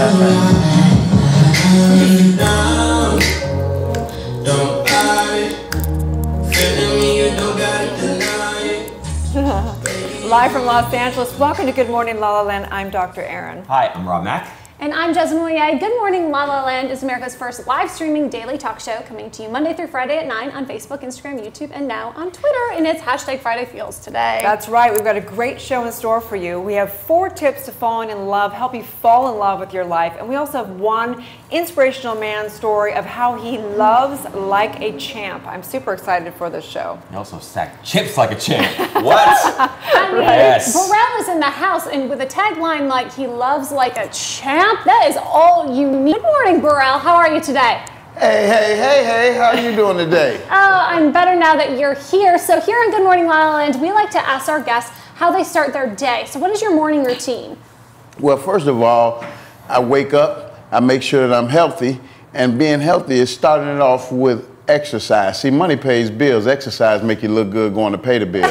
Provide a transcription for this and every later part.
Don't hide. Feeling me, you don't gotta deny it. Live from Los Angeles, welcome to Good Morning La La Land. I'm Dr. Erin. Hi, I'm Rob Mack. And I'm Jasmine Moye. Good Morning La La Land is America's first live streaming daily talk show, coming to you Monday through Friday at 9 on Facebook, Instagram, YouTube, and now on Twitter. And it's hashtag Friday Feels today. That's right. We've got a great show in store for you. We have 4 tips to falling in love, help you fall in love with your life. And we also have one inspirational man story of how he loves like a champ. I'm super excited for this show. He also stacked chips like a champ. What? I mean, Yes. Burrell is in the house, and with a tagline like he loves like a champ, that is all you need. Good morning, Burrell. How are you today? Hey, how are you doing today? Oh, I'm better now that you're here. So here on Good Morning La La Land, we like to ask our guests how they start their day. So what is your morning routine? Well, first of all, I wake up, I make sure that I'm healthy, and being healthy is starting it off with exercise. See, money pays bills. Exercise make you look good going to pay the bill.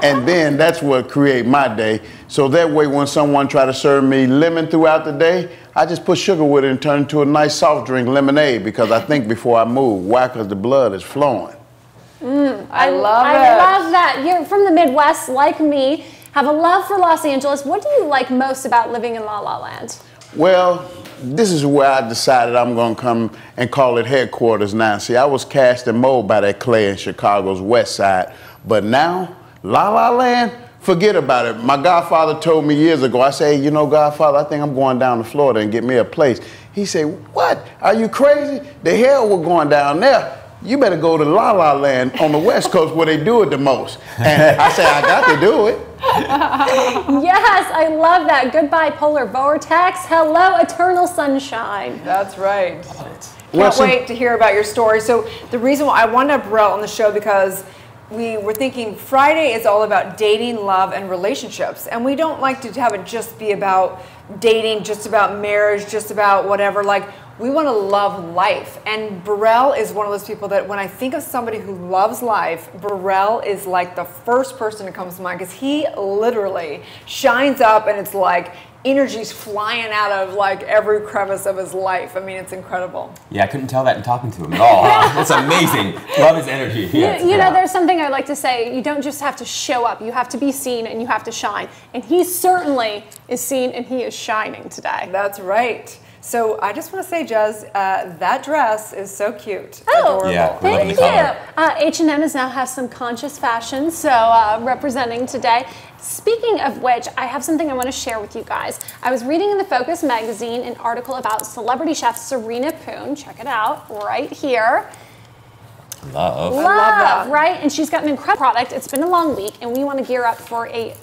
And then that's what create my day. So that way when someone try to serve me lemon throughout the day, I just put sugar with it and turn it into a nice soft drink, lemonade, because I think before I move. Why? Because the blood is flowing. I love it. I love that. You're from the Midwest, like me, have a love for Los Angeles. What do you like most about living in La La Land? Well, this is where I decided I'm going to come and call it headquarters now. See, I was cast and molded by that clay in Chicago's West Side, but now, La La Land, forget about it. My godfather told me years ago, I said, hey, you know, Godfather, I think I'm going down to Florida and get me a place. He said, what? Are you crazy? The hell we're going down there. You better go to La La Land on the West Coast where they do it the most. And I said, I got to do it. Yes, I love that. Goodbye, polar vortex. Hello, eternal sunshine. That's right. Well, Can't wait to hear about your story. So the reason why I wanted to have Burrell on the show, because we were thinking Friday is all about dating, love, and relationships. And we don't like to have it just be about dating, just about marriage, just about whatever. Like, we want to love life. And Burrell is one of those people that when I think of somebody who loves life, Burrell is like the first person that comes to mind, because he literally shines up and it's like energy's flying out of like every crevice of his life. I mean, it's incredible. Yeah, I couldn't tell that in talking to him at all. That's amazing. Love his energy. Yeah, you know, there's something I like to say. You don't just have to show up. You have to be seen and you have to shine. And he certainly is seen and he is shining today. That's right. So I just want to say, Jez, that dress is so cute. Oh, adorable. Yeah, thank you. H&M has now has some conscious fashion, so representing today. Speaking of which, I have something I want to share with you guys. I was reading in the Focus magazine an article about celebrity chef Serena Poon. Check it out right here. Love. I love that. Right? And she's got an incredible product. It's been a long week, and we want to gear up for a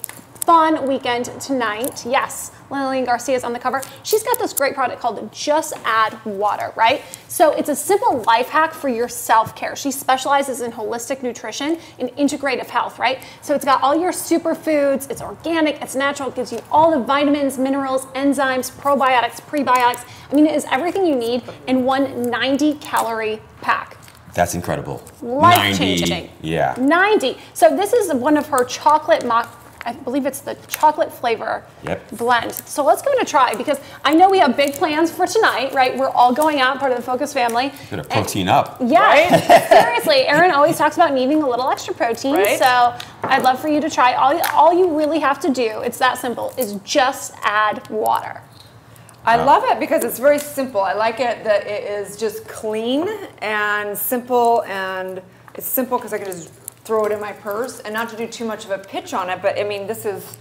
fun weekend tonight. Yes, Lillian Garcia's on the cover. She's got this great product called Just Add Water, right? So it's a simple life hack for your self-care. She specializes in holistic nutrition and integrative health, right? So it's got all your superfoods, it's organic, it's natural, it gives you all the vitamins, minerals, enzymes, probiotics, prebiotics. I mean, it is everything you need in one 90-calorie pack. That's incredible. Life-changing. 90, yeah. 90. So this is one of her chocolate I believe it's the chocolate flavor blend. So let's give it a try, because I know we have big plans for tonight, right? We're all going out, part of the Focus family. Better protein up. Yeah, Right? seriously. Erin always talks about needing a little extra protein. Right? So I'd love for you to try. All you really have to do, it's that simple, is just add water. I love it because it's very simple. I like it that it is just clean and simple, and it's simple because I can just throw it in my purse, and not to do too much of a pitch on it, but I mean, this is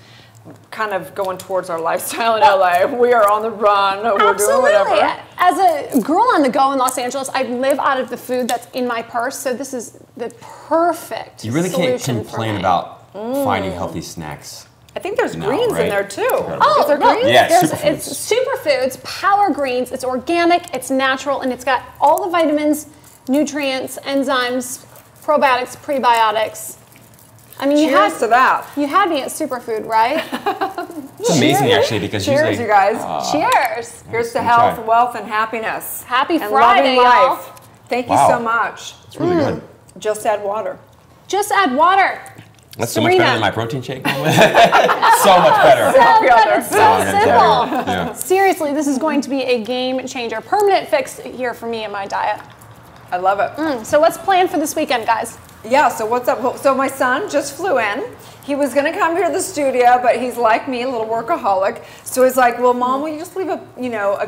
kind of going towards our lifestyle in LA. We are on the run, we're doing whatever. As a girl on the go in Los Angeles, I live out of the food that's in my purse, so this is the perfect You really can't solution complain for me. about finding healthy snacks. I think there's No, greens in right? there too. Oh, Is there no, greens? Yeah, it's superfoods, power greens, it's organic, it's natural, and it's got all the vitamins, nutrients, enzymes, probiotics, prebiotics. I mean, Cheers to that. You had me at superfood, right? It's amazing, actually, because Cheers, usually... you guys. Cheers. Here's to Let me health, try. wealth, and happiness. Happy and Friday, loving y'all. life. Thank you Wow. so much. It's really good. Just add water. Just add water. That's so much better than my protein shake. So much better. So good. It's so simple. Yeah. Seriously, this is going to be a game changer. Permanent fix here for me and my diet. I love it. So what's planned for this weekend, guys? Yeah, so what's up? So my son just flew in. He was gonna come here to the studio, but he's like me, a little workaholic. So he's like, well, Mom, will you just leave a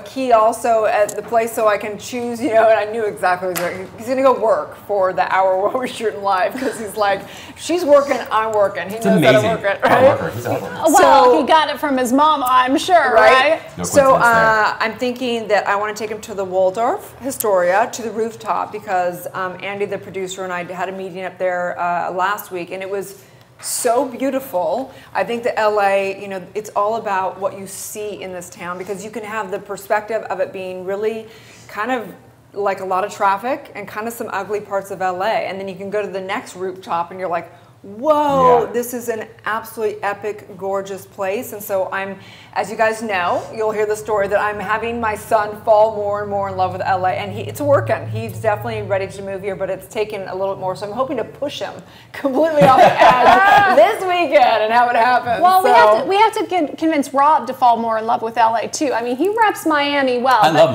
key also at the place so I can choose, and I knew exactly what he was doing. He's gonna go work for the hour while we're shooting live, because he's like, she's working, I'm working. He knows amazing. how to work it, right? Hard worker. He's a hard worker. Well, he got it from his mom, I'm sure, right? No So coincidence there. I'm thinking that I want to take him to the Waldorf Astoria, to the rooftop, because Andy, the producer, and I had a meeting up there last week, and it was so beautiful. I think that LA, it's all about what you see in this town, because you can have the perspective of it being really kind of like a lot of traffic and kind of some ugly parts of LA. And then you can go to the next rooftop and you're like, whoa, this is an absolutely epic, gorgeous place. And so as you guys know, you'll hear the story that I'm having my son fall more and more in love with LA, and it's working. He's definitely ready to move here, but it's taken a little bit more. So I'm hoping to push him completely off the edge this weekend and have it happen. Well, we have to convince Rob to fall more in love with LA too. I mean, he reps Miami well. I love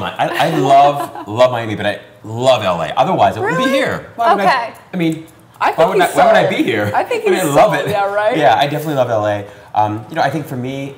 Miami, but I love LA. Otherwise, I wouldn't be here. Why would I be here? I think I love it. Yeah, right? Yeah, I definitely love LA. I think for me,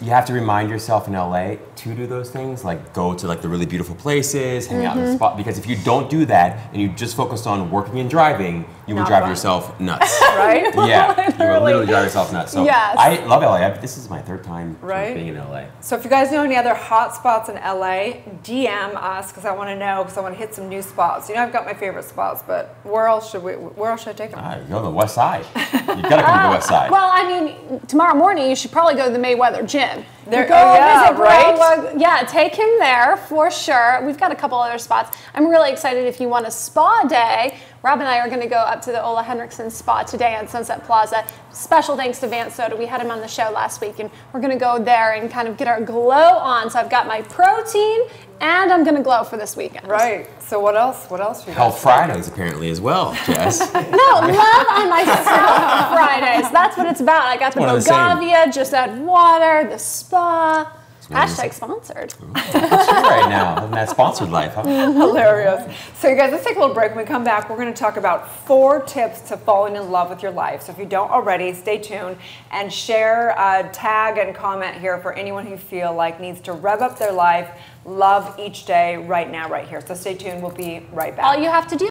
you have to remind yourself in LA to do those things, like go to the really beautiful places, hang out in the spot. Because if you don't do that and you just focus on working and driving, you will drive yourself nuts. Right? Yeah, you will literally drive yourself nuts. So Yes. I love LA. This is my third time being in LA. So if you guys know any other hot spots in LA, DM us, because I want to know, because I want to hit some new spots. I've got my favorite spots, but where else should I take them? Go to the West Side. You gotta come to the West Side. Well, I mean, tomorrow morning you should probably go to the Mayweather gym. There, go visit right? Yeah, take him there for sure. We've got a couple other spots. I'm really excited if you want a spa day. Rob and I are going to go up to the Ola Henriksen Spa today on Sunset Plaza. Special thanks to Vance Soda. We had him on the show last week, and we're going to go there and kind of get our glow on. So I've got my protein, and I'm going to glow for this weekend. Right. So what else? What else? Health Fridays apparently as well, Jess. No, love on myself Fridays. That's what it's about. I got the Bogavia, just add water, the spa. Hashtag sponsored. That's true right now, living that sponsored life, huh? Hilarious. So you guys, let's take a little break. When we come back, we're going to talk about 4 tips to falling in love with your life. So if you don't already, stay tuned and share, tag and comment here for anyone who feel like needs to rev up their life, love each day right now, right here. So stay tuned. We'll be right back. All you have to do.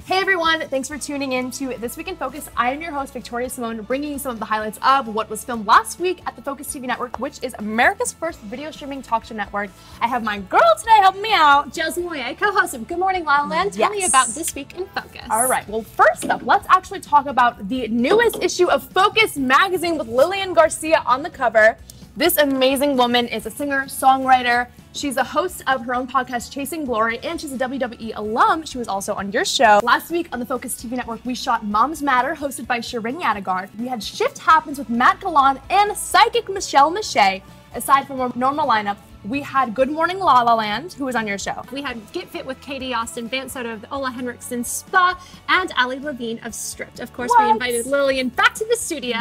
Hey everyone, thanks for tuning in to This Week in Focus. I am your host, Victoria Simone, bringing you some of the highlights of what was filmed last week at the Focus TV network, which is America's first video streaming talk show network. I have my girl today helping me out. Josie Moye, co-host of Good Morning LaLaLand. Tell me about This Week in Focus. All right, well first up, let's actually talk about the newest issue of Focus magazine with Lillian Garcia on the cover. This amazing woman is a singer, songwriter. She's a host of her own podcast, Chasing Glory, and she's a WWE alum. She was also on your show. Last week on the Focus TV network, we shot Moms Matter, hosted by Shirin Yadigar. We had Shift Happens with Matt Galan and psychic Michelle Mache. Aside from our normal lineup, we had Good Morning LaLaLand, who was on your show. We had Get Fit with Katie Austin, Vance Soda of the Ola Henriksen Spa, and Ali Levine of Stripped. Of course, we invited Lillian back to the studio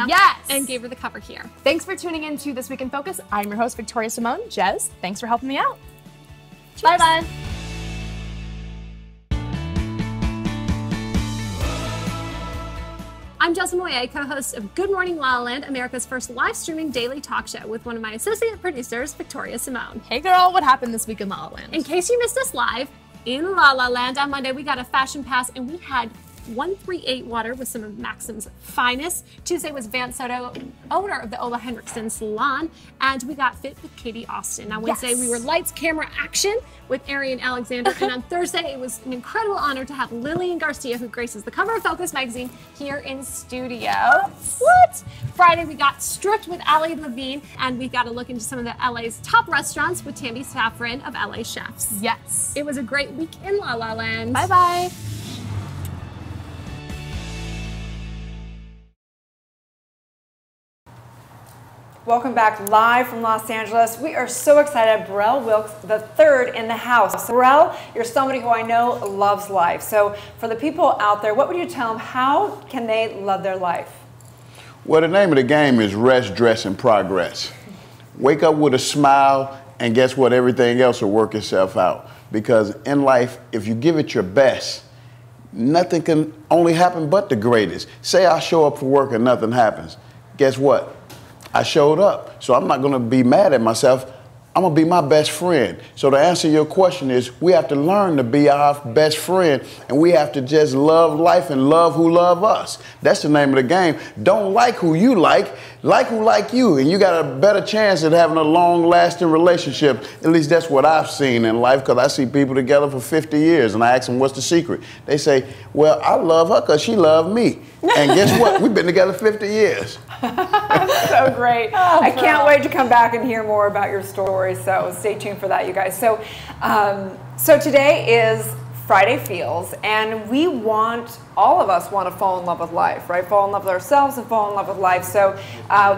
and gave her the cover here. Thanks for tuning in to This Week in Focus. I'm your host, Victoria Simone. Jez, thanks for helping me out. Bye-bye. I'm Josie Moye, co-host of Good Morning LaLaLand, America's first live streaming daily talk show with one of my associate producers, Victoria Simone. Hey girl, what happened this week in La La Land? In case you missed us live, in La La Land on Monday, we got a fashion pass and we had 138 water with some of Maxim's finest. Tuesday was Vance Soto, owner of the Ola Henriksen Salon, and we got fit with Katie Austin. On Wednesday, we were lights, camera, action with Arian Alexander, and on Thursday, it was an incredible honor to have Lillian Garcia, who graces the cover of Focus magazine, here in studio. What? Friday, we got stripped with Ali Levine, and we got a look into some of the LA's top restaurants with Tammy Saffron of LA Chefs. Yes. It was a great week in La La Land. Bye-bye. Welcome back live from Los Angeles. We are so excited. Burrell Wilkes III in the house. Burrell, you're somebody who I know loves life. So for the people out there, what would you tell them? How can they love their life? Well, the name of the game is rest, dress, and progress. Wake up with a smile, and guess what? Everything else will work itself out. Because in life, if you give it your best, nothing can only happen but the greatest. Say I show up for work and nothing happens. Guess what? I showed up. So I'm not going to be mad at myself. I'm going to be my best friend. So to answer your question is, we have to learn to be our best friend, and we have to just love life and love who love us. That's the name of the game. Don't like who you like who like you, and you got a better chance at having a long-lasting relationship. At least that's what I've seen in life, because I see people together for 50 years, and I ask them, what's the secret? They say, well, I love her because she loved me. And guess what? We've been together 50 years. So great. I can't wait to come back and hear more about your story, so stay tuned for that, you guys. So, so today is Friday Feels, and we want, all of us want to fall in love with life, right? Fall in love with ourselves and fall in love with life. So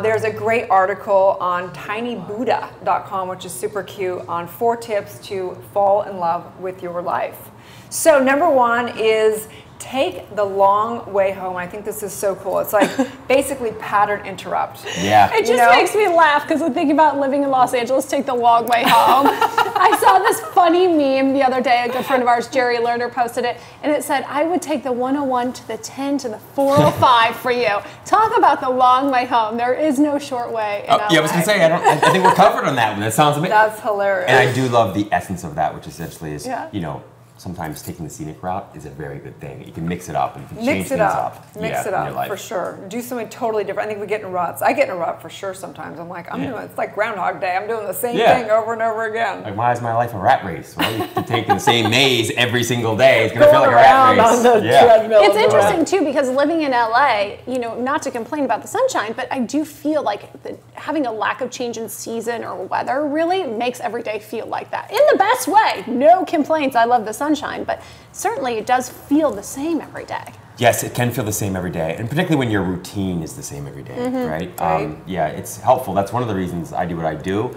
there's a great article on tinybuddha.com, which is super cute, on 4 tips to fall in love with your life. So number 1 is take the long way home. I think this is so cool. It's like basically pattern interrupt. Yeah. It just makes me laugh because I'm thinking about living in Los Angeles, take the long way home. I saw this funny meme the other day. A good friend of ours, Jerry Lerner, posted it, and it said, I would take the 101 to the 10 to the 405 for you. Talk about the long way home. There is no short way in LA. Yeah, I was going to say, I think we're covered on that one. That sounds amazing. That's hilarious. And I do love the essence of that, which essentially is, Yeah. you know, sometimes taking the scenic route is a very good thing. You can mix it up and you can change Mix it things up. Mix it in your up, life. for sure. Do something totally different. I think we get in ruts. I get in a rut for sure sometimes. I'm like, I'm doing, it's like Groundhog Day. I'm doing the same thing over and over again. Like, why is my life a rat race? Well, you can take the same maze every single day. It's going to feel like a rat race. On the treadmill. It's interesting too, because living in LA, you know, not to complain about the sunshine, but I do feel like having a lack of change in season or weather really makes every day feel like that. In the best way. No complaints. I love the sunshine, but certainly it does feel the same every day. Yes, it can feel the same every day, and particularly when your routine is the same every day, right? Yeah, it's helpful. That's one of the reasons I do what I do.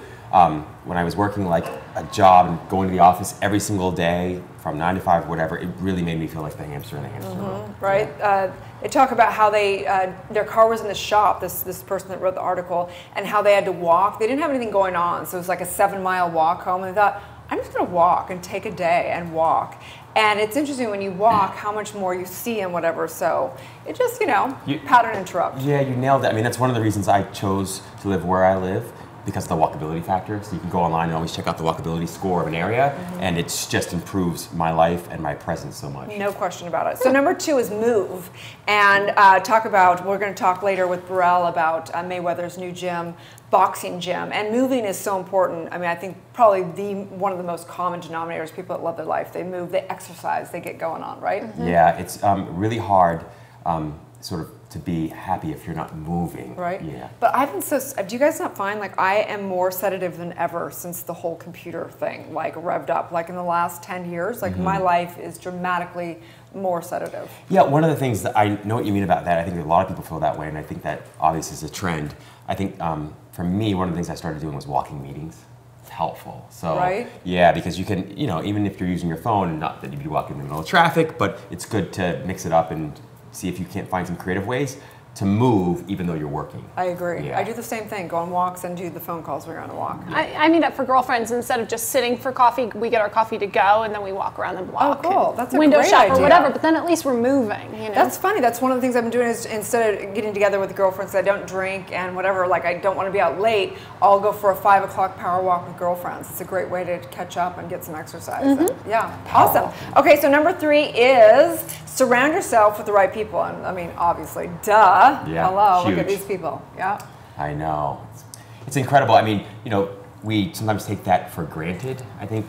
When I was working like a job and going to the office every single day from 9 to 5, whatever, it really made me feel like the hamster in the hamster wheel. Right? Yeah. They talk about how they their car was in the shop, this person that wrote the article, and how they had to walk. They didn't have anything going on, so it was like a 7-mile walk home, and they thought, I'm just going to walk and take a day and walk. And it's interesting when you walk how much more you see and whatever. So it just, you know, pattern interrupt. Yeah, you nailed it. I mean, that's one of the reasons I chose to live where I live, because of the walkability factor. So you can go online and always check out the walkability score of an area, and it just improves my life and my presence so much. No question about it. So number 2 is move, and talk about, we're going to talk later with Burrell about Mayweather's new gym, boxing gym, and moving is so important. I mean, I think probably one of the most common denominators, people that love their life, they move, they exercise, they get going on, right? Yeah, it's really hard sort of to be happy if you're not moving. Right? Yeah. But I've been so, do you guys not find, like, I am more sedative than ever since the whole computer thing, like, revved up. Like, in the last 10 years, like, my life is dramatically more sedative. Yeah, one of the things that I know what you mean about that, I think a lot of people feel that way, and I think that obviously is a trend. I think for me, one of the things I started doing was walking meetings. It's helpful. So, yeah, because you can, you know, even if you're using your phone, not that you'd be walking in the middle of traffic, but it's good to mix it up and see if you can't find some creative ways to move even though you're working. I agree. Yeah. I do the same thing, go on walks and do the phone calls when you're on a walk. I meet up for girlfriends. Instead of just sitting for coffee, we get our coffee to go, and then we walk around the block. Oh, cool. That's a window great shop idea. or whatever, but then at least we're moving, you know? That's funny. That's one of the things I've been doing is instead of getting together with girlfriends, I don't drink and whatever, like I don't want to be out late, I'll go for a 5 o'clock power walk with girlfriends. It's a great way to catch up and get some exercise. And, yeah, awesome. Okay, so number 3 is surround yourself with the right people. And I mean, obviously, duh. Yeah, hello, huge. look at these people. Yeah. I know. It's incredible. I mean, you know, we sometimes take that for granted. I think,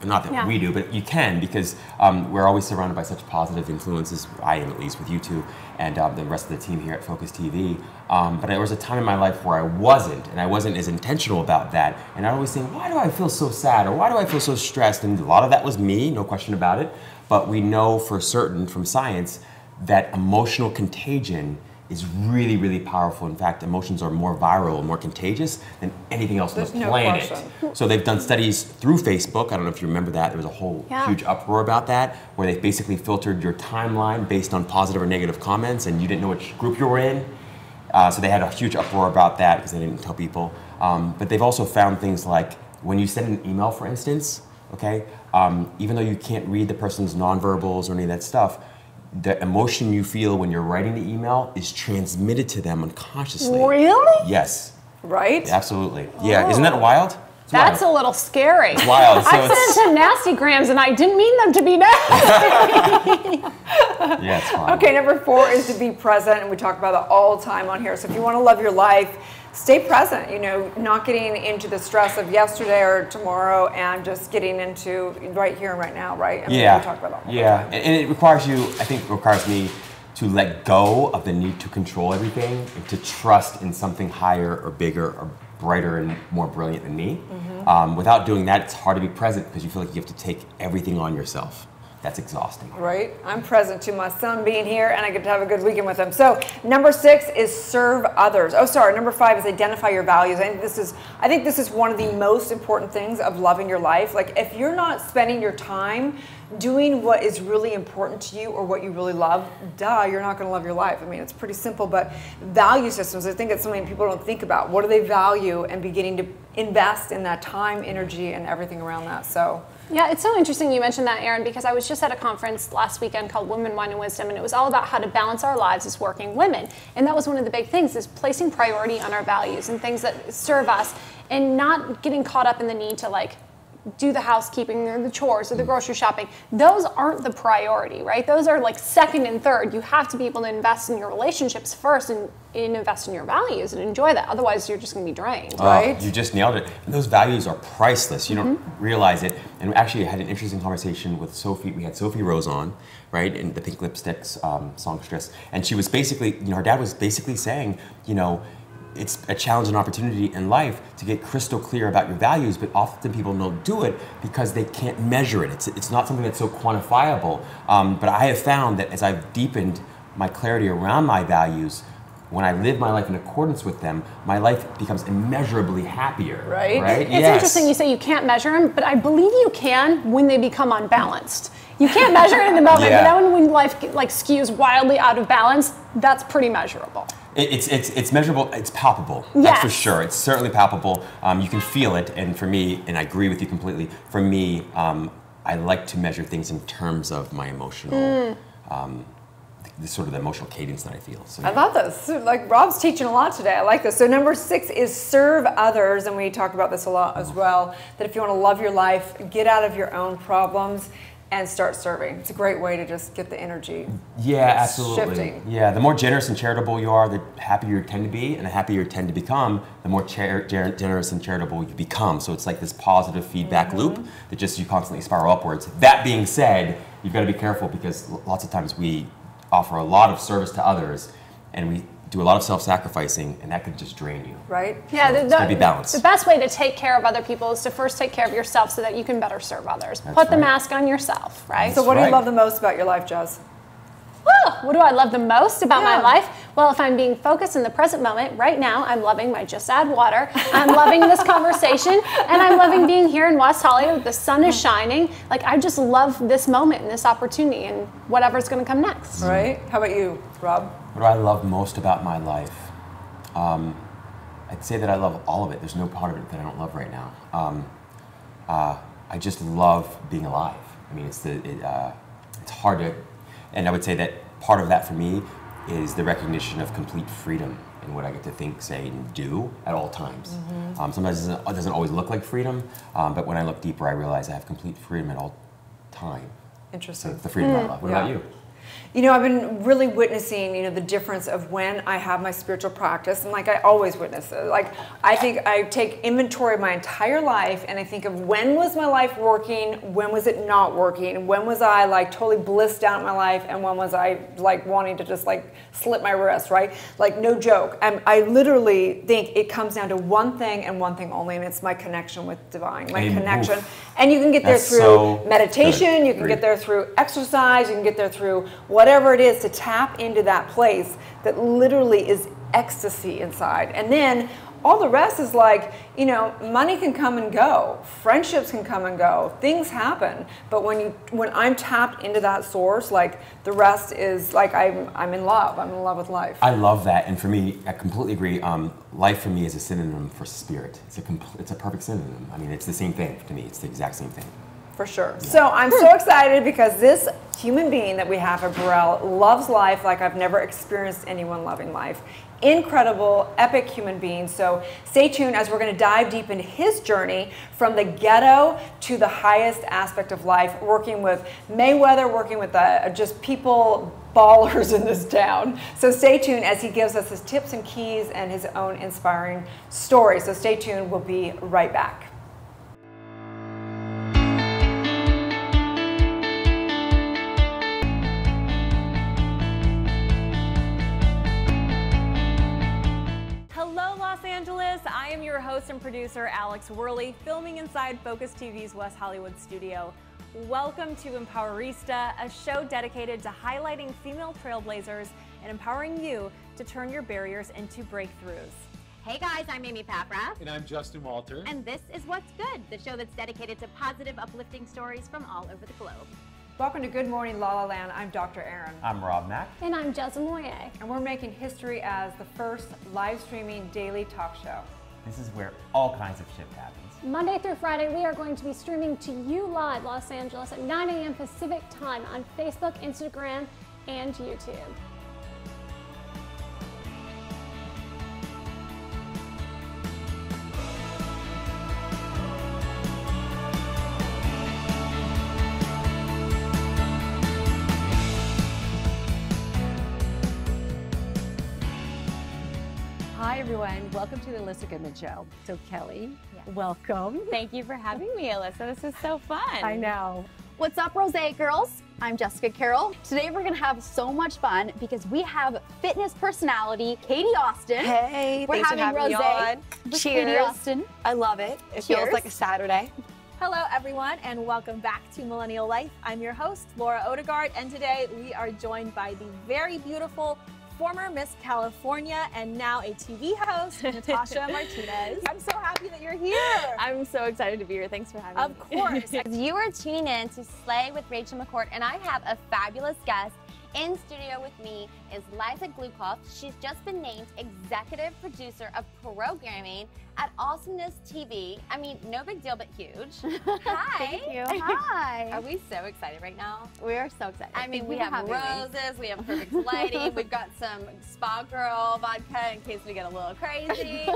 not that we do, but you can, because we're always surrounded by such positive influences. I am, at least, with you two and the rest of the team here at Focus TV. But there was a time in my life where I wasn't, and I wasn't as intentional about that. And I always think, why do I feel so sad, or why do I feel so stressed? And a lot of that was me, no question about it. But we know for certain from science that emotional contagion is really, really powerful. In fact, emotions are more viral, more contagious than anything else on the planet. Question. So they've done studies through Facebook. I don't know if you remember that. There was a whole huge uproar about that, where they basically filtered your timeline based on positive or negative comments, and you didn't know which group you were in. So they had a huge uproar about that because they didn't tell people. But they've also found things like when you send an email, for instance, okay, even though you can't read the person's nonverbals or any of that stuff, the emotion you feel when you're writing the email is transmitted to them unconsciously. Really? Yes. Right? Absolutely. Yeah, isn't that wild? It's That's wild. a little scary. It's wild. So I sent some nasty grams and I didn't mean them to be nasty. Yeah, it's fine. Okay, number 4 is to be present, and we talk about it all the time on here. So if you want to love your life, stay present, you know, not getting into the stress of yesterday or tomorrow and just getting into right here and right now, right? I mean, we talk about that all the time. And it requires you, I think it requires me to let go of the need to control everything and to trust in something higher or bigger or brighter and more brilliant than me. Without doing that, it's hard to be present because you feel like you have to take everything on yourself. That's exhausting. Right? I'm present to my son being here, and I get to have a good weekend with him. So number 6 is serve others. Oh, sorry. Number 5 is identify your values. I think this is one of the most important things of loving your life. Like, if you're not spending your time doing what is really important to you or what you really love, you're not going to love your life. I mean, it's pretty simple, but value systems, I think it's something people don't think about. What do they value, and beginning to invest in that time, energy, and everything around that. So. Yeah, it's so interesting you mentioned that, Erin, because I was just at a conference last weekend called Women, Wine, and Wisdom, and it was all about how to balance our lives as working women. And that was one of the big things, is placing priority on our values and things that serve us, and not getting caught up in the need to, like, do the housekeeping or the chores or the grocery shopping. Those aren't the priority, right? Those are like second and third. You have to be able to invest in your relationships first and invest in your values and enjoy that. Otherwise, you're just going to be drained, right? You just nailed it. And those values are priceless. You don't realize it. And we actually had an interesting conversation with Sophie. We had Sophie Rose on, right, in the Pink Lipsticks songstress. And she was basically, you know, her dad was basically saying, you know, it's a challenge and opportunity in life to get crystal clear about your values, but often people don't do it because they can't measure it. It's not something that's so quantifiable. But I have found that as I've deepened my clarity around my values, when I live my life in accordance with them, my life becomes immeasurably happier. Right? It's interesting you say you can't measure them, but I believe you can when they become unbalanced. You can't measure it in the moment, but then when life like skews wildly out of balance, that's pretty measurable. It's measurable, it's palpable, that's for sure. It's certainly palpable. You can feel it, and for me, and I agree with you completely, for me, I like to measure things in terms of my emotional, the emotional cadence that I feel. So, I love this. Like, Rob's teaching a lot today. I like this. So number 6 is serve others, and we talk about this a lot as well, that if you want to love your life, get out of your own problems and start serving. It's a great way to just get the energy shifting. Yeah, the more generous and charitable you are, the happier you tend to be, and the happier you tend to become, the more generous and charitable you become. So it's like this positive feedback loop that just you constantly spiral upwards. That being said, you've got to be careful because lots of times we offer a lot of service to others, and we do a lot of self-sacrificing, and that could just drain you. Right? Yeah, so it's got to be balanced. The best way to take care of other people is to first take care of yourself so that you can better serve others. Put the mask on yourself, right? So what do you love the most about your life, Jess? What do I love the most about my life? Well, if I'm being focused in the present moment, right now, I'm loving my Just Add Water. I'm loving this conversation, and I'm loving being here in West Hollywood. The sun is shining. Like, I just love this moment and this opportunity and whatever's going to come next. Right? How about you, Rob? What do I love most about my life? I'd say that I love all of it. There's no part of it that I don't love right now. I just love being alive. I mean, it's hard to, and I would say that part of that for me is the recognition of complete freedom in what I get to think, say, and do at all times. Sometimes it doesn't always look like freedom, but when I look deeper, I realize I have complete freedom at all time. Interesting. So it's the freedom I love. What about you? You know, I've been really witnessing, you know, the difference of when I have my spiritual practice, and like I always witness it. Like, I think I take inventory of my entire life, and I think of when was my life working, when was it not working, when was I like totally blissed out in my life, and when was I like wanting to just like slit my wrist, right? Like, no joke. I literally think it comes down to one thing and one thing only, and it's my connection with divine, my connection. And you can get there through meditation, you can get there through exercise, you can get there through whatever it is, to tap into that place that literally is ecstasy inside. And then all the rest is like, you know, money can come and go, friendships can come and go, things happen. But when I'm tapped into that source, like the rest is like I'm in love. I'm in love with life. I love that, and for me, I completely agree. Life for me is a synonym for spirit. It's a perfect synonym. I mean, it's the same thing to me. It's the exact same thing. For sure. Yeah. So I'm so excited because this human being that we have at Burrell loves life like I've never experienced anyone loving life. Incredible, epic human being. So stay tuned as we're going to dive deep into his journey from the ghetto to the highest aspect of life, working with Mayweather, working with just people, ballers in this town. So stay tuned as he gives us his tips and keys and his own inspiring story. So stay tuned. We'll be right back. I am your host and producer, Alex Worley, filming inside Focus TV's West Hollywood studio. Welcome to Empowerista, a show dedicated to highlighting female trailblazers and empowering you to turn your barriers into breakthroughs. Hey guys, I'm Amy Papra. And I'm Justin Walter. And this is What's Good, the show that's dedicated to positive, uplifting stories from all over the globe. Welcome to Good Morning La La Land. I'm Dr. Erin. I'm Rob Mack. And I'm Jessa Moye. And we're making history as the first live streaming daily talk show. This is where all kinds of shit happens. Monday through Friday, we are going to be streaming to you live, Los Angeles, at 9 a.m. Pacific time on Facebook, Instagram, and YouTube. Hi everyone, welcome to the Alyssa Goodman Show. So Kelly, welcome. Thank you for having me, Alyssa. This is so fun. I know. What's up, Rose girls? I'm Jessica Carroll. Today we're gonna have so much fun because we have fitness personality Katie Austin. Hey, we're thanks having for having me on. with Cheers. Katie Austin. I love it. It Cheers. feels like a Saturday. Hello everyone and welcome back to Millennial Life. I'm your host, Laura Odegaard, and today we are joined by the very beautiful former Miss California and now a TV host, Natasha Martinez. I'm so happy that you're here. I'm so excited to be here. Thanks for having me. Of course. You are tuning in to Slay with Rachel McCourt, and I have a fabulous guest. In studio with me is Liza Glukoff. She's just been named executive producer of programming at Awesomeness TV. I mean, no big deal, but huge. Hi. Thank you. Hi. Are we so excited right now? We are so excited. I mean, we have roses, we have perfect lighting, we've got some Spa Girl vodka in case we get a little crazy.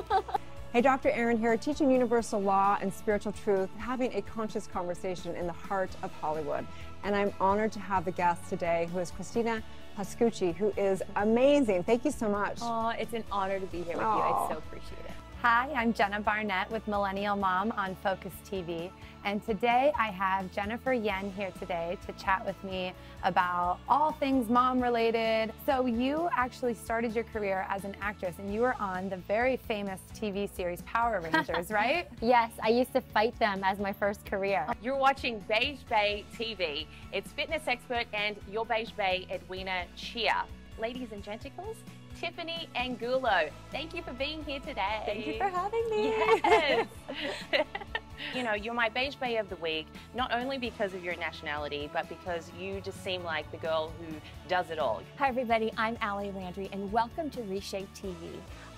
Hey, Dr. Erin here, teaching universal law and spiritual truth, having a conscious conversation in the heart of Hollywood. And I'm honored to have the guest today, who is Christina Pascucci, who is amazing. Thank you so much. Oh, it's an honor to be here with you. I so appreciate it. Hi, I'm Jenna Barnett with Millennial Mom on Focus TV. And today I have Jennifer Yen here today to chat with me about all things mom related. So you actually started your career as an actress and you were on the very famous TV series Power Rangers, right? Yes, I used to fight them as my first career. You're watching Beige Bay TV. It's fitness expert and your Beige Bay Edwina Chia. Ladies and genticles, Tiffany Angulo. Thank you for being here today. Thank you for having me. Yes. You know, you're my Beige Bay of the week, not only because of your nationality, but because you just seem like the girl who does it all. Hi everybody, I'm Allie Landry and welcome to Reshape TV.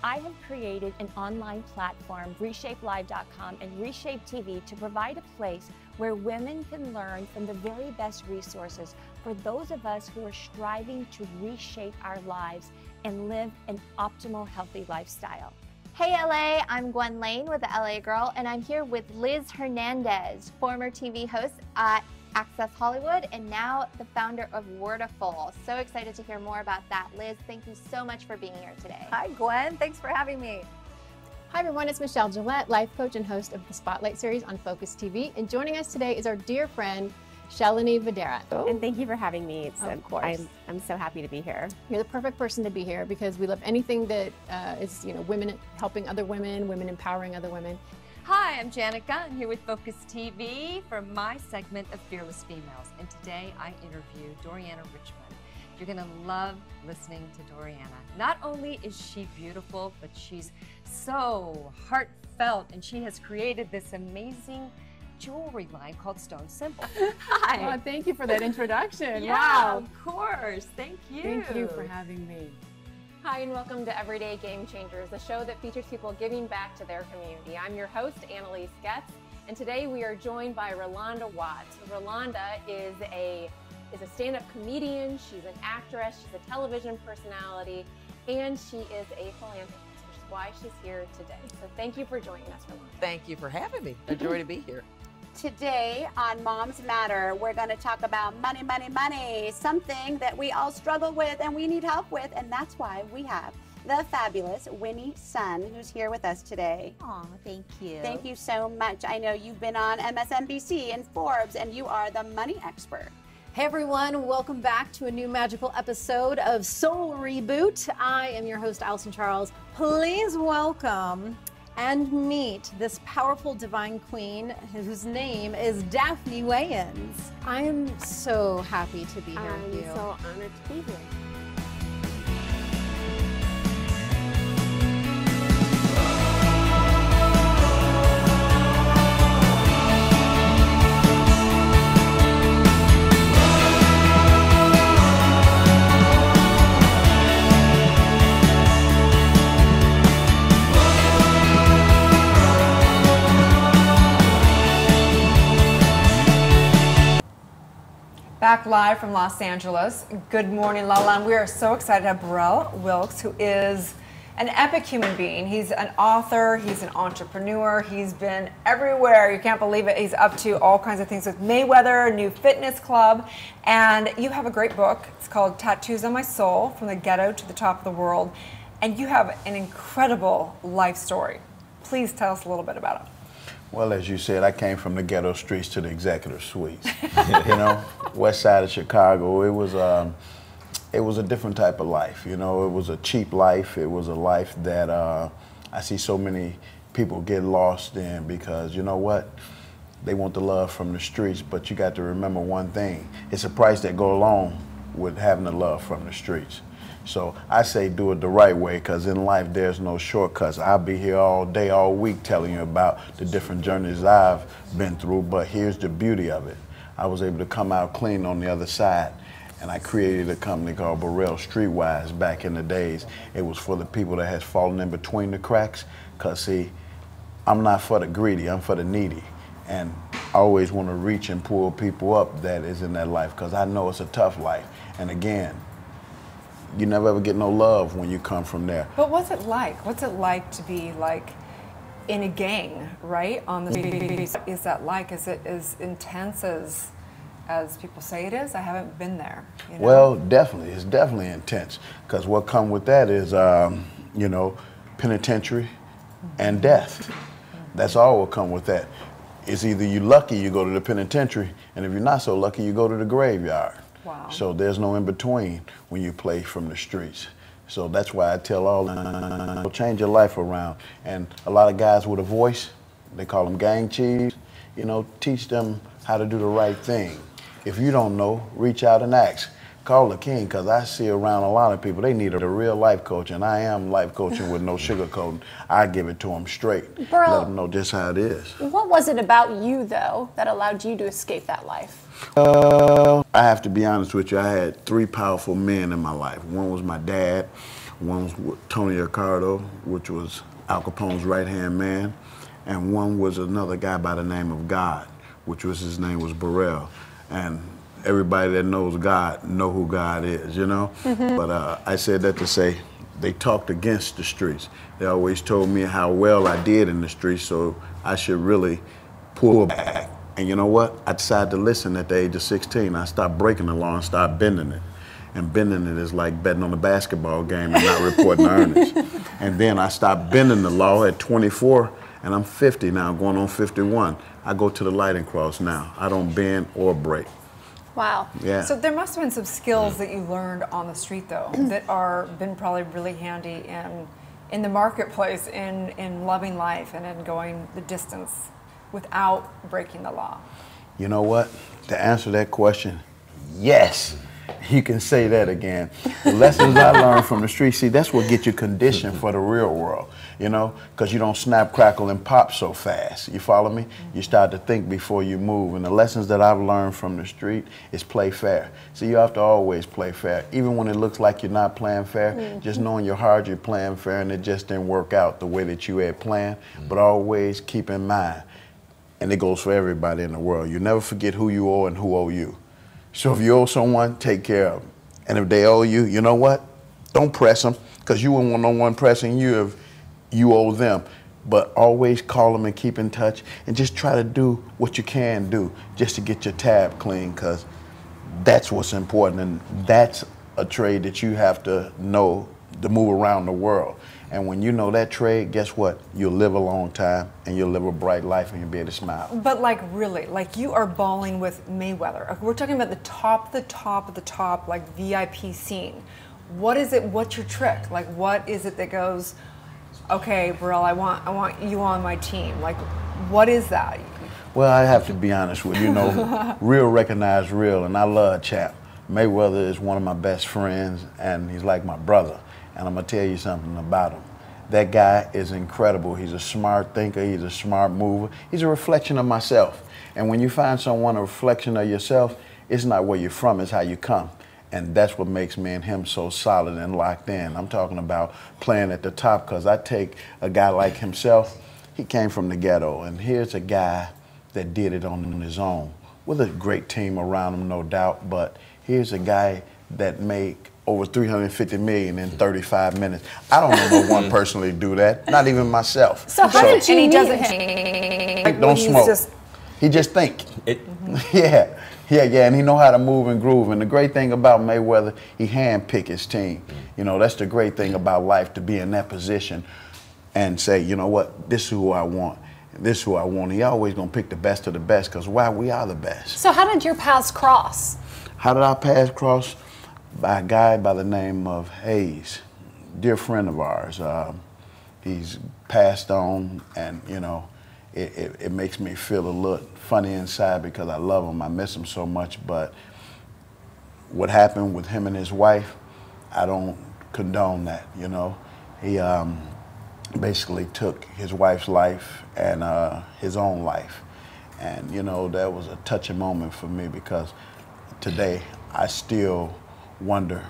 I have created an online platform, reshapelive.com and Reshape TV, to provide a place where women can learn from the very best resources for those of us who are striving to reshape our lives and live an optimal, healthy lifestyle. Hey LA, I'm Gwen Lane with the LA Girl, and I'm here with Liz Hernandez, former TV host at Access Hollywood and now the founder of Wordiful. So excited to hear more about that. Liz, thank you so much for being here today. Hi Gwen, thanks for having me. Hi everyone, it's Michelle Gillette, life coach and host of the Spotlight series on Focus TV. And joining us today is our dear friend, Shalini Videra. And thank you for having me. Of course. I'm so happy to be here. You're the perfect person to be here because we love anything that is, women helping other women, women empowering other women. Hi, I'm Janet Gunn here with Focus TV for my segment of Fearless Females. And today I interview Doriana Richmond. You're gonna love listening to Doriana. Not only is she beautiful, but she's so heartfelt, and she has created this amazing jewelry line called Stone Simple. Hi. Well, thank you for that introduction. Yeah, Wow. of course. Thank you. Thank you for having me. Hi, and welcome to Everyday Game Changers, a show that features people giving back to their community. I'm your host, Annalise Getz, and today we are joined by Rolanda Watts. Rolanda is a stand-up comedian, she's an actress, she's a television personality, and she is a philanthropist, which is why she's here today. So thank you for joining us, Rolanda. Thank you for having me. A joy to be here. Today on Moms Matter, we're going to talk about money, money, money, something that we all struggle with and we need help with, and that's why we have the fabulous Winnie Sun, who's here with us today. Aw, thank you. Thank you so much. I know you've been on MSNBC and Forbes, and you are the money expert. Hey everyone, welcome back to a new magical episode of Soul Reboot. I am your host, Allison Charles. Please welcome and meet this powerful divine queen whose name is Daphne Wayans. I am so happy to be here with you. I'm so honored to be here. Back live from Los Angeles. Good morning, LaLaLand. We are so excited to have Burrell Wilkes, who is an epic human being. He's an author, he's an entrepreneur, he's been everywhere. You can't believe it. He's up to all kinds of things with Mayweather, a new fitness club, and you have a great book. It's called Tattoos on My Soul, From the Ghetto to the Top of the World, and you have an incredible life story. Please tell us a little bit about it. Well, as you said, I came from the ghetto streets to the executive suites. You know, west side of Chicago. It was a different type of life. You know, it was a cheap life. It was a life that I see so many people get lost in because, you know what? They want the love from the streets, but you got to remember one thing. It's a price that go along with having the love from the streets. So I say do it the right way, because in life there's no shortcuts. I'll be here all day, all week telling you about the different journeys I've been through, but here's the beauty of it. I was able to come out clean on the other side, and I created a company called Burrell Streetwise back in the days. It was for the people that has fallen in between the cracks, because see, I'm not for the greedy, I'm for the needy. And I always want to reach and pull people up that is in that life, because I know it's a tough life. And again, you never ever get no love when you come from there. But what's it like? What's it like to be like in a gang, right? On the streets? Is that like? Is it as intense as people say it is? I haven't been there. You know? Well, definitely. It's definitely intense. Because what come with that is, you know, penitentiary and death. That's all will come with that. It's either you lucky, you go to the penitentiary, and if you're not so lucky, you go to the graveyard. Wow. So there's no in between when you play from the streets. So that's why I tell all them, change your life around. And a lot of guys with a voice, they call them gang chiefs, you know, teach them how to do the right thing. If you don't know, reach out and ask. Call the king, because I see around a lot of people, they need a real life coach, and I am life coaching with no sugarcoating. I give it to them straight, Burrell, let them know just how it is. What was it about you, though, that allowed you to escape that life? I have to be honest with you, I had three powerful men in my life. One was my dad, one was Tony Ricardo, which was Al Capone's right-hand man, and one was another guy by the name of God, which was his name was Burrell. And everybody that knows God know who God is, you know? But I said that to say they talked against the streets. They always told me how well I did in the streets, so I should really pull back. And you know what? I decided to listen at the age of 16. I stopped breaking the law and started bending it. And bending it is like betting on a basketball game and not reporting earnings. And then I stopped bending the law at 24, and I'm 50 now, going on 51. I go to the lighting cross now. I don't bend or break. Wow. Yeah. So there must have been some skills that you learned on the street, though, that are been probably really handy in the marketplace, in loving life and in going the distance without breaking the law. You know what? To answer that question, yes. You can say that again. The lessons I learned from the street, see, that's what gets you conditioned for the real world, you know, because you don't snap, crackle, and pop so fast. You follow me? You start to think before you move. And the lessons that I've learned from the street is play fair. So you have to always play fair. Even when it looks like you're not playing fair, just knowing in your heart you're playing fair and it just didn't work out the way that you had planned. But always keep in mind, and it goes for everybody in the world, you never forget who you owe and who owe you. So if you owe someone, take care of them. And if they owe you, you know what? Don't press them, because you wouldn't want no one pressing you if you owe them. But always call them and keep in touch and just try to do what you can do just to get your tab clean, because that's what's important. And that's a trade that you have to know to move around the world. And when you know that trade, guess what? You'll live a long time and you'll live a bright life and you'll be able to smile. But like really, like you are balling with Mayweather. We're talking about the top of the top, like VIP scene. What is it? What's your trick? Like what is it that goes, okay, Burrell, I want you on my team. Like what is that? Well, I have to be honest with you, real recognize real, and I love Champ. Mayweather is one of my best friends and he's like my brother. And I'm gonna tell you something about him. That guy is incredible. He's a smart thinker, he's a smart mover. He's a reflection of myself. And when you find someone a reflection of yourself, it's not where you're from, it's how you come. And that's what makes me and him so solid and locked in. I'm talking about playing at the top, because I take a guy like himself, he came from the ghetto, and here's a guy that did it on his own, with a great team around him, no doubt, but here's a guy that made over $350 million in 35 minutes. I don't know no one personally do that, not even myself. So how did you and he meet doesn't him? Don't smoke. He just think. Yeah, and he know how to move and groove. And the great thing about Mayweather, he handpick his team. You know, that's the great thing about life, to be in that position and say, you know what, this is who I want. This is who I want. He always gonna pick the best of the best, because why? We are the best. So how did your paths cross? How did our paths cross? By a guy by the name of Hayes, dear friend of ours. He's passed on, and you know, it makes me feel a little funny inside, because I love him, I miss him so much. But what happened with him and his wife, I don't condone that, you know. He basically took his wife's life and his own life. And you know, that was a touching moment for me, because today I still wonder,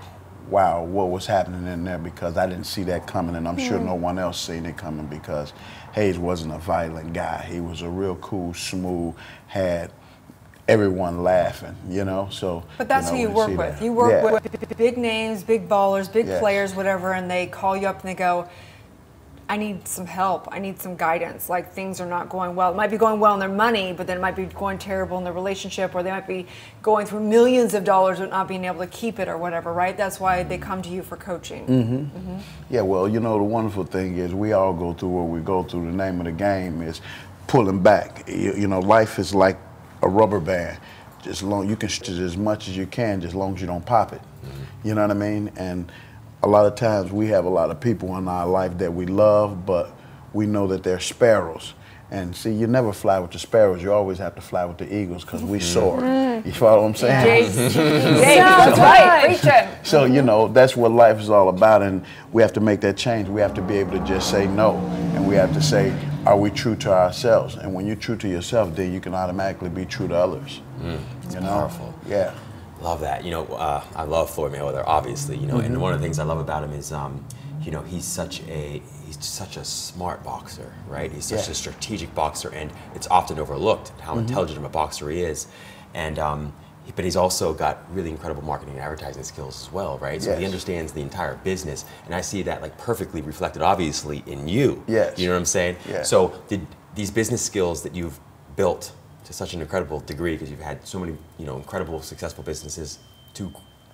wow, what was happening in there, because I didn't see that coming, and I'm sure no one else seen it coming, because Hayes wasn't a violent guy. He was a real cool, smooth, had everyone laughing, you know, so. But that's who you work with. You work with big names, big ballers, big players, whatever, and they call you up and they go, I need some help, I need some guidance, like things are not going well. It might be going well in their money, but then it might be going terrible in their relationship, or they might be going through millions of dollars but not being able to keep it or whatever, right? That's why they come to you for coaching. Yeah, well, you know, the wonderful thing is we all go through what we go through. The name of the game is pulling back. You know, life is like a rubber band. Just long, you can stretch it as much as you can, just as long as you don't pop it. You know what I mean? And a lot of times we have a lot of people in our life that we love, but we know that they're sparrows. And see, you never fly with the sparrows. You always have to fly with the eagles, because we soar. You follow what I'm saying? That's right, preaching. So, you know, that's what life is all about, and we have to make that change. We have to be able to just say no, and we have to say, are we true to ourselves? And when you're true to yourself, then you can automatically be true to others. It's powerful. Yeah. Love that. You know, I love Floyd Mayweather, obviously. You know, and one of the things I love about him is, you know, he's such a smart boxer, right? He's such a strategic boxer, and it's often overlooked how intelligent of a boxer he is. And but he's also got really incredible marketing and advertising skills as well, right? So he understands the entire business, and I see that like perfectly reflected, obviously, in you. Yes. You know what I'm saying? Yes. So these business skills that you've built to such an incredible degree, because you've had so many, you know, incredible, successful businesses, 2,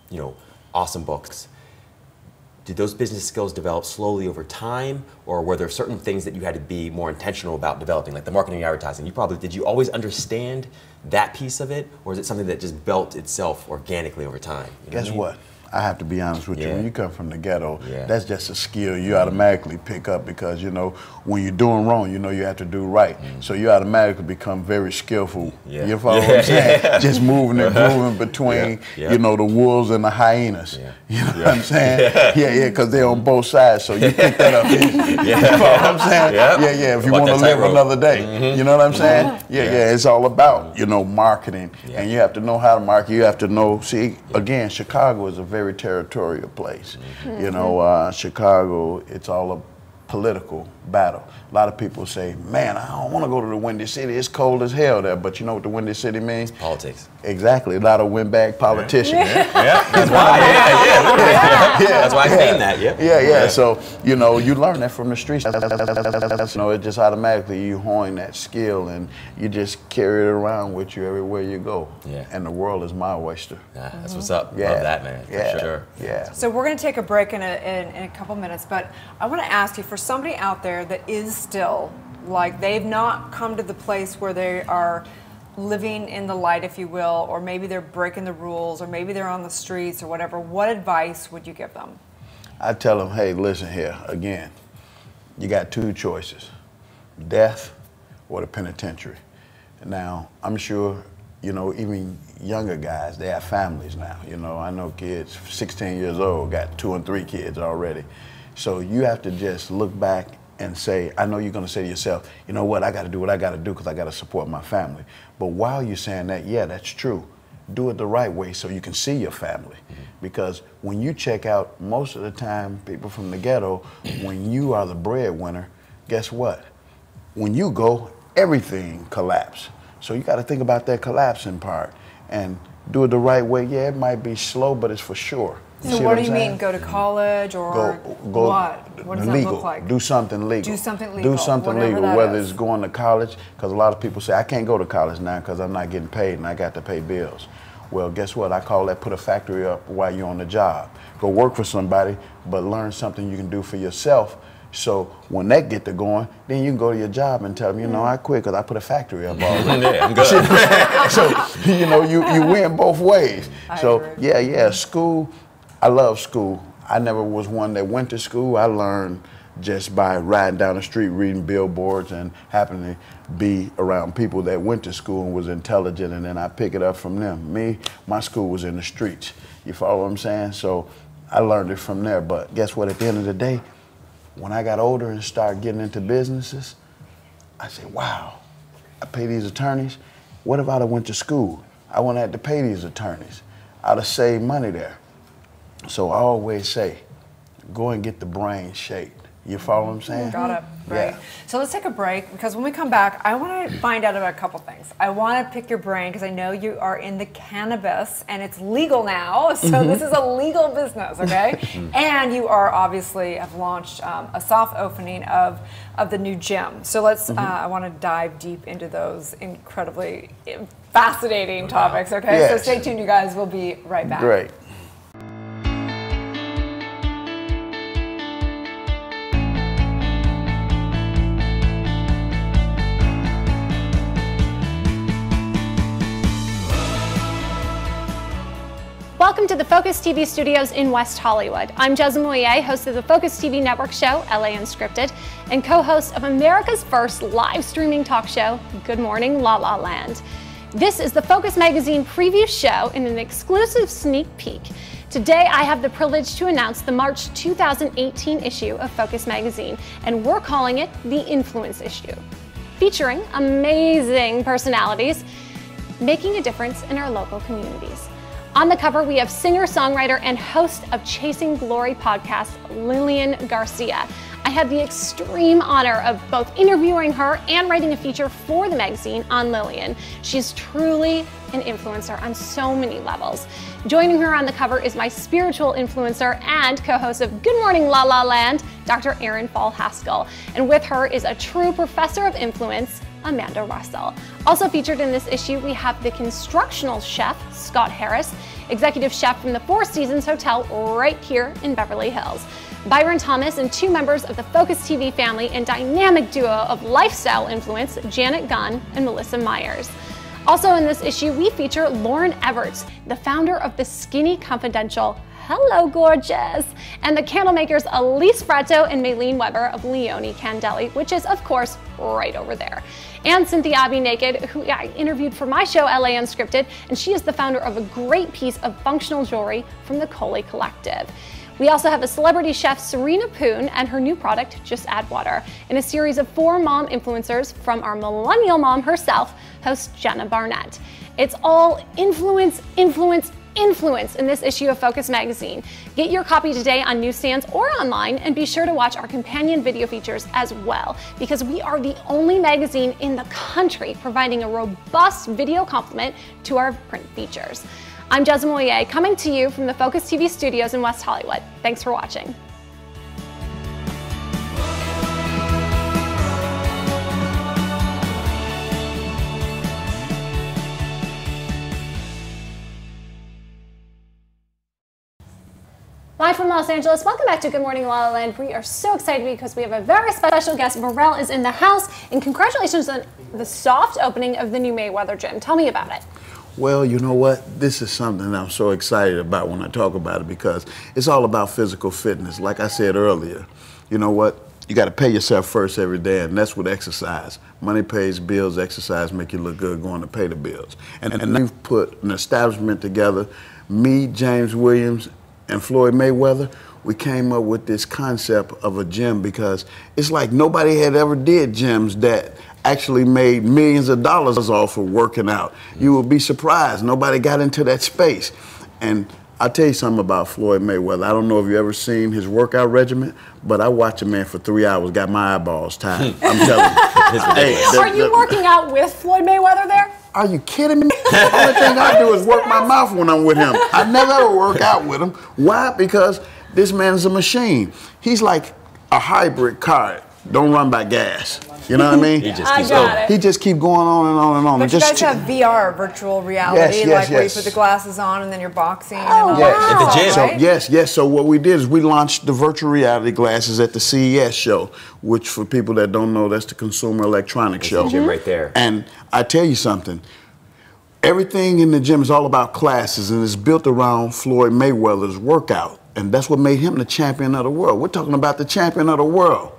you know, awesome books. Did those business skills develop slowly over time, or were there certain things that you had to be more intentional about developing, like the marketing and advertising? Did you always understand that piece of it, or is it something that just built itself organically over time? You know Guess what? I have to be honest with you. When you come from the ghetto, that's just a skill you automatically pick up because, you know, when you're doing wrong, you know you have to do right. So you automatically become very skillful. You follow what I'm saying? Just moving and grooving between, you know, the wolves and the hyenas. You know what I'm saying? Yeah, because they're on both sides. So you pick that up easy. You follow what I'm saying? Yeah. If you want to live another day, you know what I'm saying? Yeah. It's all about, you know, marketing. And you have to know how to market. You have to know, see, again, Chicago is a very territorial place. You know, Chicago, it's all a political battle. A lot of people say, man, I don't want to go to the Windy City. It's cold as hell there. But you know what the Windy City means? Politics. Exactly. A lot of windbag politicians. That's why. That's why I named that. Yeah. So, you know, you learn that from the streets. You know, it just automatically you hone that skill and you just carry it around with you everywhere you go. And the world is my oyster. That's what's up. Love that, man. For sure. So we're going to take a break in a couple minutes, but I want to ask you, for somebody out there that is still, like, they've not come to the place where they are living in the light, if you will, or maybe they're breaking the rules, or maybe they're on the streets or whatever, what advice would you give them? I tell them, hey, listen here, again, you got two choices, death or the penitentiary. Now, I'm sure, you know, even younger guys, they have families now. You know, I know kids 16 years old got 2 and 3 kids already. So you have to just look back and say, I know you're going to say to yourself, you know what, I got to do what I got to do because I got to support my family. But while you're saying that, yeah, that's true. Do it the right way so you can see your family. Because when you check out, most of the time, people from the ghetto, when you are the breadwinner, guess what? When you go, everything collapses. So you got to think about that collapsing part and do it the right way. Yeah, it might be slow, but it's for sure. So what do you mean? Go to college or what? What does that look like? Do something legal. Do something legal. Do something legal, whether it's going to college, because a lot of people say, I can't go to college now because I'm not getting paid and I got to pay bills. Well, guess what? I call that put a factory up while you're on the job. Go work for somebody, but learn something you can do for yourself. So when that get to going, then you can go to your job and tell them, you know, I quit because I put a factory up already. I'm good. So, you know, you win both ways. So, yeah, school. I love school. I never was one that went to school. I learned just by riding down the street, reading billboards, and happening to be around people that went to school and was intelligent, and then I pick it up from them. My school was in the streets. You follow what I'm saying? So I learned it from there. But guess what? At the end of the day, when I got older and started getting into businesses, I said, wow, I pay these attorneys. What if I'd have went to school? I wouldn't have to pay these attorneys. I'd have saved money there. So I always say, go and get the brain shaped. You follow what I'm saying? Got it. Right. So let's take a break because when we come back, I want to find out about a couple things. I want to pick your brain because I know you are in the cannabis and it's legal now. So this is a legal business, okay? And you are obviously have launched a soft opening of the new gym. So let's, I want to dive deep into those incredibly fascinating topics, okay? So stay tuned, you guys. We'll be right back. Great. Welcome to the Focus TV studios in West Hollywood. I'm Jessamine Moyer, host of the Focus TV network show, LA Unscripted, and co-host of America's first live streaming talk show, Good Morning La La Land. This is the Focus Magazine preview show and an exclusive sneak peek. Today, I have the privilege to announce the March 2018 issue of Focus Magazine, and we're calling it the Influence Issue, featuring amazing personalities making a difference in our local communities. On the cover, we have singer-songwriter and host of Chasing Glory podcast, Lillian Garcia. I had the extreme honor of both interviewing her and writing a feature for the magazine on Lillian. She's truly an influencer on so many levels. Joining her on the cover is my spiritual influencer and co-host of Good Morning La La Land, Dr. Erin Haskell. And with her is a true professor of influence, Amanda Russell. Also featured in this issue, we have the constructional chef, Scott Harris, executive chef from the Four Seasons Hotel right here in Beverly Hills. Byron Thomas and 2 members of the Focus TV family and dynamic duo of lifestyle influence, Janet Gunn and Melissa Myers. Also in this issue, we feature Lauren Everts, the founder of the Skinny Confidential. Hello, gorgeous! And the candle makers Elise Fratto and Maylene Weber of Leone Candeli, which is, of course, right over there. And Cynthia Abbey Naked, who I interviewed for my show, LA Unscripted, and she is the founder of a great piece of functional jewelry from the Coley Collective. We also have a celebrity chef, Serena Poon, and her new product, Just Add Water, in a series of 4 mom influencers from our millennial mom herself, host Jenna Barnett. It's all influence, influence, influence in this issue of Focus Magazine. Get your copy today on newsstands or online, and be sure to watch our companion video features as well, because we are the only magazine in the country providing a robust video complement to our print features. I'm Jasmine Moyer, coming to you from the Focus TV studios in West Hollywood. Thanks for watching. Live from Los Angeles, welcome back to Good Morning La La Land. We are so excited because we have a very special guest. Burrell is in the house, and congratulations on the soft opening of the new Mayweather gym. Tell me about it. Well, you know what? This is something I'm so excited about when I talk about it, because it's all about physical fitness. Like I said earlier, you know what? You got to pay yourself first every day, and that's with exercise. Money pays bills, exercise make you look good going to pay the bills. And we've put an establishment together, me, James Williams, and Floyd Mayweather. We came up with this concept of a gym because it's like nobody had ever did gyms that actually made millions of dollars off of working out. You will be surprised. Nobody got into that space. And I'll tell you something about Floyd Mayweather. I don't know if you ever seen his workout regimen, but I watched a man for 3 hours, got my eyeballs tied. I'm telling you. Hey, are you working out with Floyd Mayweather there? Are you kidding me? The only thing I do is work my mouth when I'm with him. I never ever work out with him. Why? Because this man's a machine. He's like a hybrid car. Don't run by gas. You know what I mean? He just keep going on and on and on. But you guys have VR, virtual reality, like where you put the glasses on and then you're boxing. And all At the gym. So, yes. So what we did is we launched the virtual reality glasses at the CES show, which for people that don't know, that's the Consumer Electronics Show. The gym right there. And I tell you something. Everything in the gym is all about classes, and it's built around Floyd Mayweather's workout. And that's what made him the champion of the world. We're talking about the champion of the world.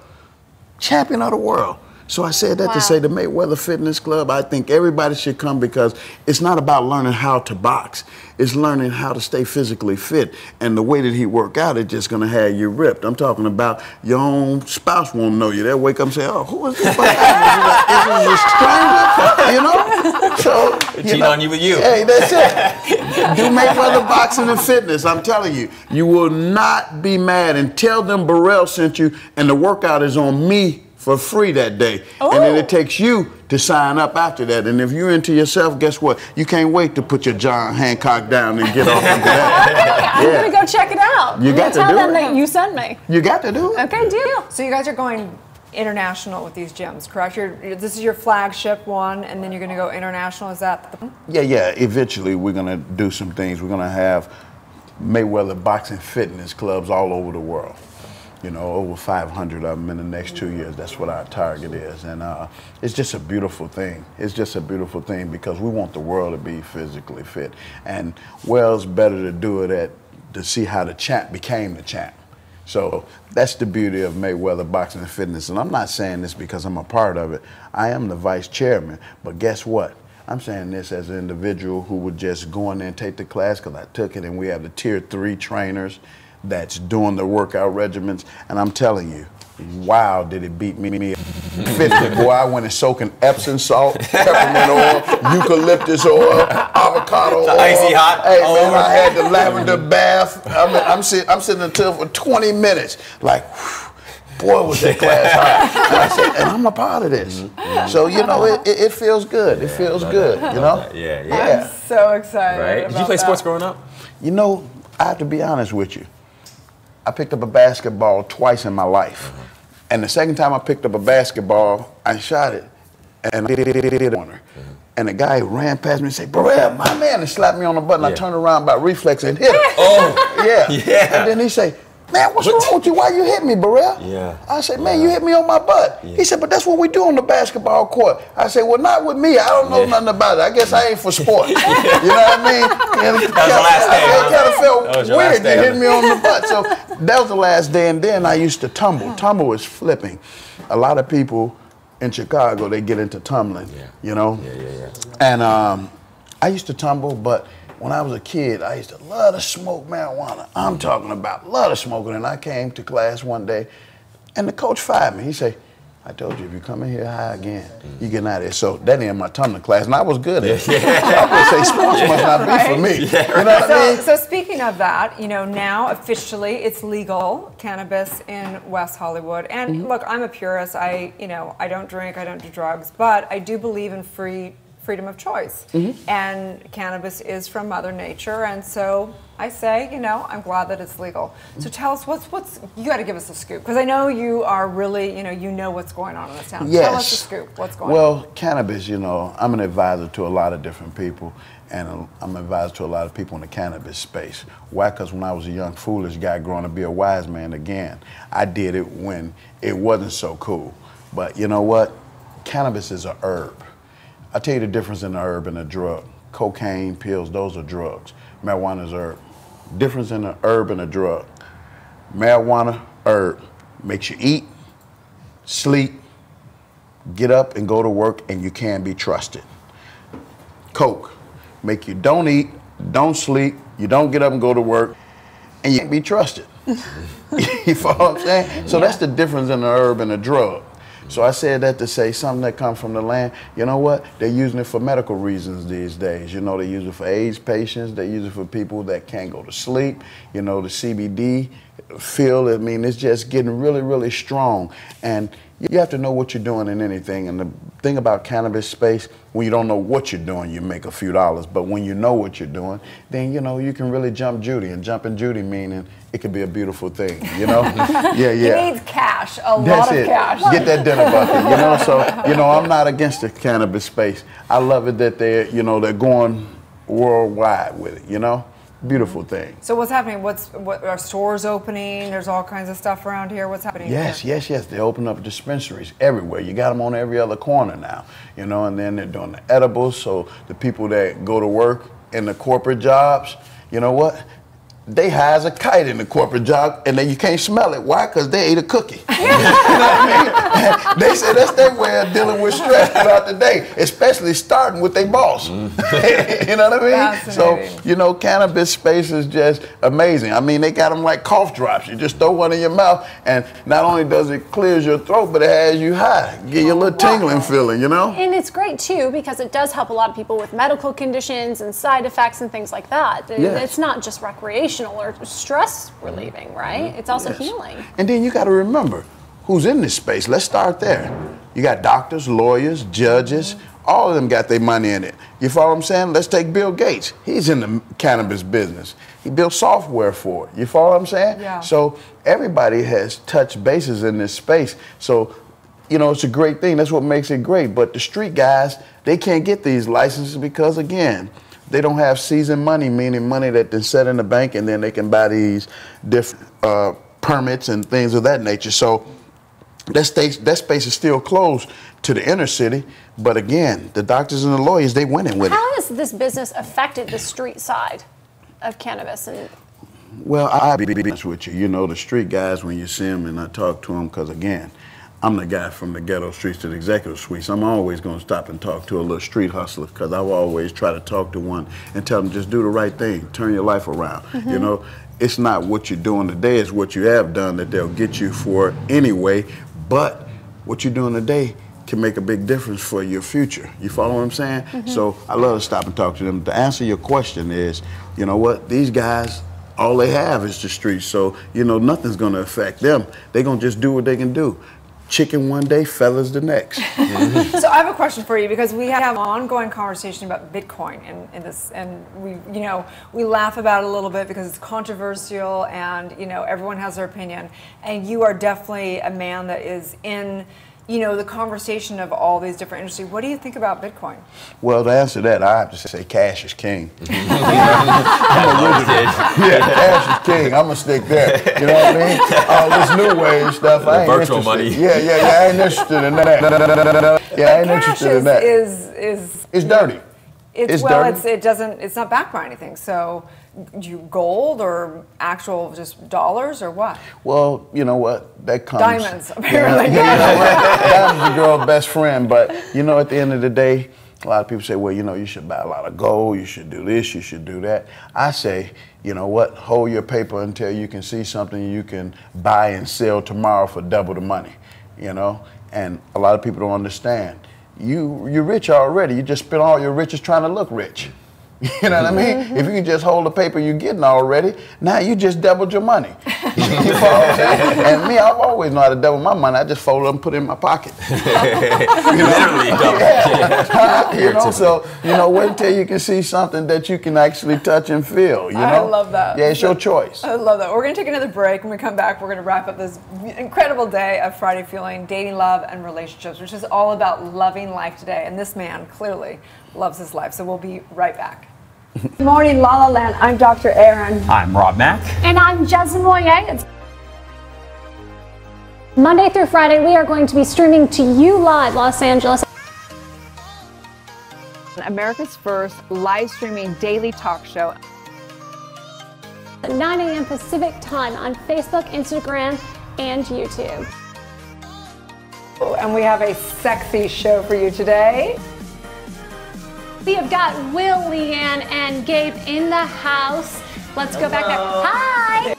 Champion of the world. So I said that to say the Mayweather Fitness Club, I think everybody should come, because it's not about learning how to box. It's learning how to stay physically fit. And the way that he work out, it's just going to have you ripped. I'm talking about your own spouse won't know you. They'll wake up and say, oh, who is this? Is this a stranger? You know? So, cheat on you with you. Hey, that's it. Do Mayweather Boxing and Fitness. I'm telling you, you will not be mad. And tell them Burrell sent you, and the workout is on me for free that day. And then it takes you to sign up after that. And if you're into yourself, guess what? You can't wait to put your John Hancock down and get off into that. I'm going to go check it out. You got to do it. Tell them that you sent me. You got to do it. Okay, deal. So you guys are going international with these gyms, correct? This is your flagship one, and then you're going to go international. Is that the... Yeah. Eventually, we're going to do some things. We're going to have Mayweather Boxing Fitness clubs all over the world. You know, over 500 of them in the next 2 years. That's what our target is. And it's just a beautiful thing. It's just a beautiful thing, because we want the world to be physically fit. And where's better to do it to see how the champ became the champ. So that's the beauty of Mayweather Boxing and Fitness. And I'm not saying this because I'm a part of it. I am the vice chairman. But guess what? I'm saying this as an individual who would just go in there and take the class, because I took it, and we have the tier 3 trainers that's doing the workout regimens, and I'm telling you, wow, did it beat me 50. Boy, I went and soaking Epsom salt, peppermint oil, eucalyptus oil, avocado oil. Icy hot. Hey man, I had the lavender bath. I'm sitting until for 20 minutes, like, boy, was that class hot. And I said, and I'm a part of this. So, you know, it feels good. It feels good, you know? I'm so excited. Right? Did you play sports growing up? You know, I have to be honest with you. I picked up a basketball twice in my life. And the second time I picked up a basketball, I shot it, and I did it on her. And the guy ran past me and said, Burrell, my man, and slapped me on the butt. And I turned around by reflex and hit it. Oh, yeah. And then he said, man, what's wrong with you? Why you hit me, Burrell? Yeah. I said, man, you hit me on my butt. Yeah. He said, but that's what we do on the basketball court. I said, well, not with me. I don't know nothing about it. I guess I ain't for sport. You know what I mean? That was the last day. It kind of felt weird. Day, you hit me on the butt. So that was the last day, and then I used to tumble. Tumble was flipping. A lot of people in Chicago, they get into tumbling, you know? And I used to tumble, but when I was a kid, I used to love to smoke marijuana. I'm talking about love to smoking. And I came to class one day, and the coach fired me. He said, I told you, if you come in here high again, you getting out of here. So that ended my tumbling class, and I was good at it. I would say sports must not be for me. You know what I mean? So speaking of that, you know, now officially it's legal cannabis in West Hollywood. And look, I'm a purist. I don't drink, I don't do drugs, but I do believe in freedom of choice. And cannabis is from Mother Nature, and so I say, you know, I'm glad that it's legal. So tell us, what's you got to give us a scoop, because I know you are really, you know what's going on in this town. Yes. Tell us the scoop, what's going on. Well, cannabis, you know, I'm an advisor to a lot of different people, and I'm an advisor to a lot of people in the cannabis space. Why? Because when I was a young, foolish guy growing to be a wise man again, I did it when it wasn't so cool. But you know what? Cannabis is a herb. I'll tell you the difference in a herb and a drug. Cocaine, pills, those are drugs. Marijuana is a herb. Difference in a herb and a drug. Marijuana, herb, makes you eat, sleep, get up and go to work, and you can be trusted. Coke, make you don't eat, don't sleep, you don't get up and go to work, and you can't be trusted. You follow what I'm saying? So that's the difference in a herb and a drug. So I said that to say something that comes from the land, you know what? They're using it for medical reasons these days. You know, they use it for AIDS patients. They use it for people that can't go to sleep. You know, the CBD feel, I mean, it's just getting really, really strong. And you have to know what you're doing in anything. And the thing about cannabis space, when you don't know what you're doing, you make a few dollars. But when you know what you're doing, then, you know, you can really jump Judy. And jumping Judy meaning it could be a beautiful thing, you know? Yeah. He needs cash, lot of cash. Get that dinner bucket, you know? So, you know, I'm not against the cannabis space. I love it that they're, you know, they're going worldwide with it, you know? Beautiful thing. So what's happening? What are stores opening? There's all kinds of stuff around here. What's happening? Yes. They open up dispensaries everywhere. You got them on every other corner now, you know, and then they're doing the edibles. So the people that go to work in the corporate jobs, you know what? They high as a kite in the corporate job, and then you can't smell it. Why? Because they ate a cookie. You know what I mean? They say that's their way of dealing with stress throughout the day, especially starting with their boss. You know what I mean? So, you know, cannabis space is just amazing. I mean, they got them like cough drops. You just throw one in your mouth, and not only does it clears your throat, but it has you high. Get you a little tingling feeling, you know? And it's great, too, because it does help a lot of people with medical conditions and side effects and things like that. Yes. It's not just recreational or stress relieving, right? It's also healing. And then you got to remember who's in this space. Let's start there. You got doctors, lawyers, judges, all of them got their money in it. You follow what I'm saying? Let's take Bill Gates. He's in the cannabis business. He built software for it. You follow what I'm saying? Yeah. So everybody has touched bases in this space. So, you know, it's a great thing. That's what makes it great. But the street guys, they can't get these licenses because, again, they don't have seasoned money, meaning money that they set in the bank, and then they can buy these different permits and things of that nature. So that space is still closed to the inner city. But again, the doctors and the lawyers, they winning with it. How has this business affected the street side of cannabis? And well, I'll be honest with you. You know, the street guys, when you see them and I talk to them, because again, I'm the guy from the ghetto streets to the executive suites. I'm always going to stop and talk to a little street hustler, because I will always try to talk to one and tell them, just do the right thing, turn your life around. You know, it's not what you're doing today, it's what you have done that they'll get you for anyway, but what you're doing today can make a big difference for your future. You follow what I'm saying? So I love to stop and talk to them. To answer your question is, you know what, these guys, all they have is the streets, so, you know, nothing's going to affect them. They're going to just do what they can do. Chicken one day, fellas the next. So I have a question for you, because we have an ongoing conversation about Bitcoin in this, and we laugh about it a little bit because it's controversial, and everyone has their opinion. And you are definitely a man that is in you know, the conversation of all these different industries. What do you think about Bitcoin? Well, to answer that, I have to say cash is king. Cash is king. I'm gonna stick there. You know what I mean? All this new wave stuff, I ain't virtual interested. money. Yeah, I ain't interested in that. Yeah, I ain't interested in that. It's dirty. It's dirty. It's not backed by anything. So, gold or actual just dollars or what? Well, you know what? That comes. Diamonds, apparently. You know what? Diamonds the girl's best friend, but you know, at the end of the day, a lot of people say, well, you know, you should buy a lot of gold, you should do this, you should do that. I say, you know what? Hold your paper until you can see something you can buy and sell tomorrow for double the money, you know? And a lot of people don't understand. You're rich already. You just spent all your riches trying to look rich. You know what I mean? If you can just hold the paper you're getting already, now you just doubled your money. You know what I'm saying? And me, I've always known how to double my money. I just fold it up and put it in my pocket. Literally double. You know, so, you know, wait until you can see something that you can actually touch and feel, you know? I love that. Yeah, it's your choice. I love that. We're going to take another break. When we come back, we're going to wrap up this incredible day of Friday Feeling, dating, love, and relationships, which is all about loving life today. And this man clearly loves his life. So we'll be right back. Good morning, La La Land. I'm Dr. Erin. I'm Rob Mack. And I'm Jasmine Moyer. Monday through Friday, we are going to be streaming to you live, Los Angeles. America's first live streaming daily talk show. At 9 a.m. Pacific time on Facebook, Instagram, and YouTube. And we have a sexy show for you today. We have got Will, Leanne, and Gabe in the house. Let's go back there. Hi!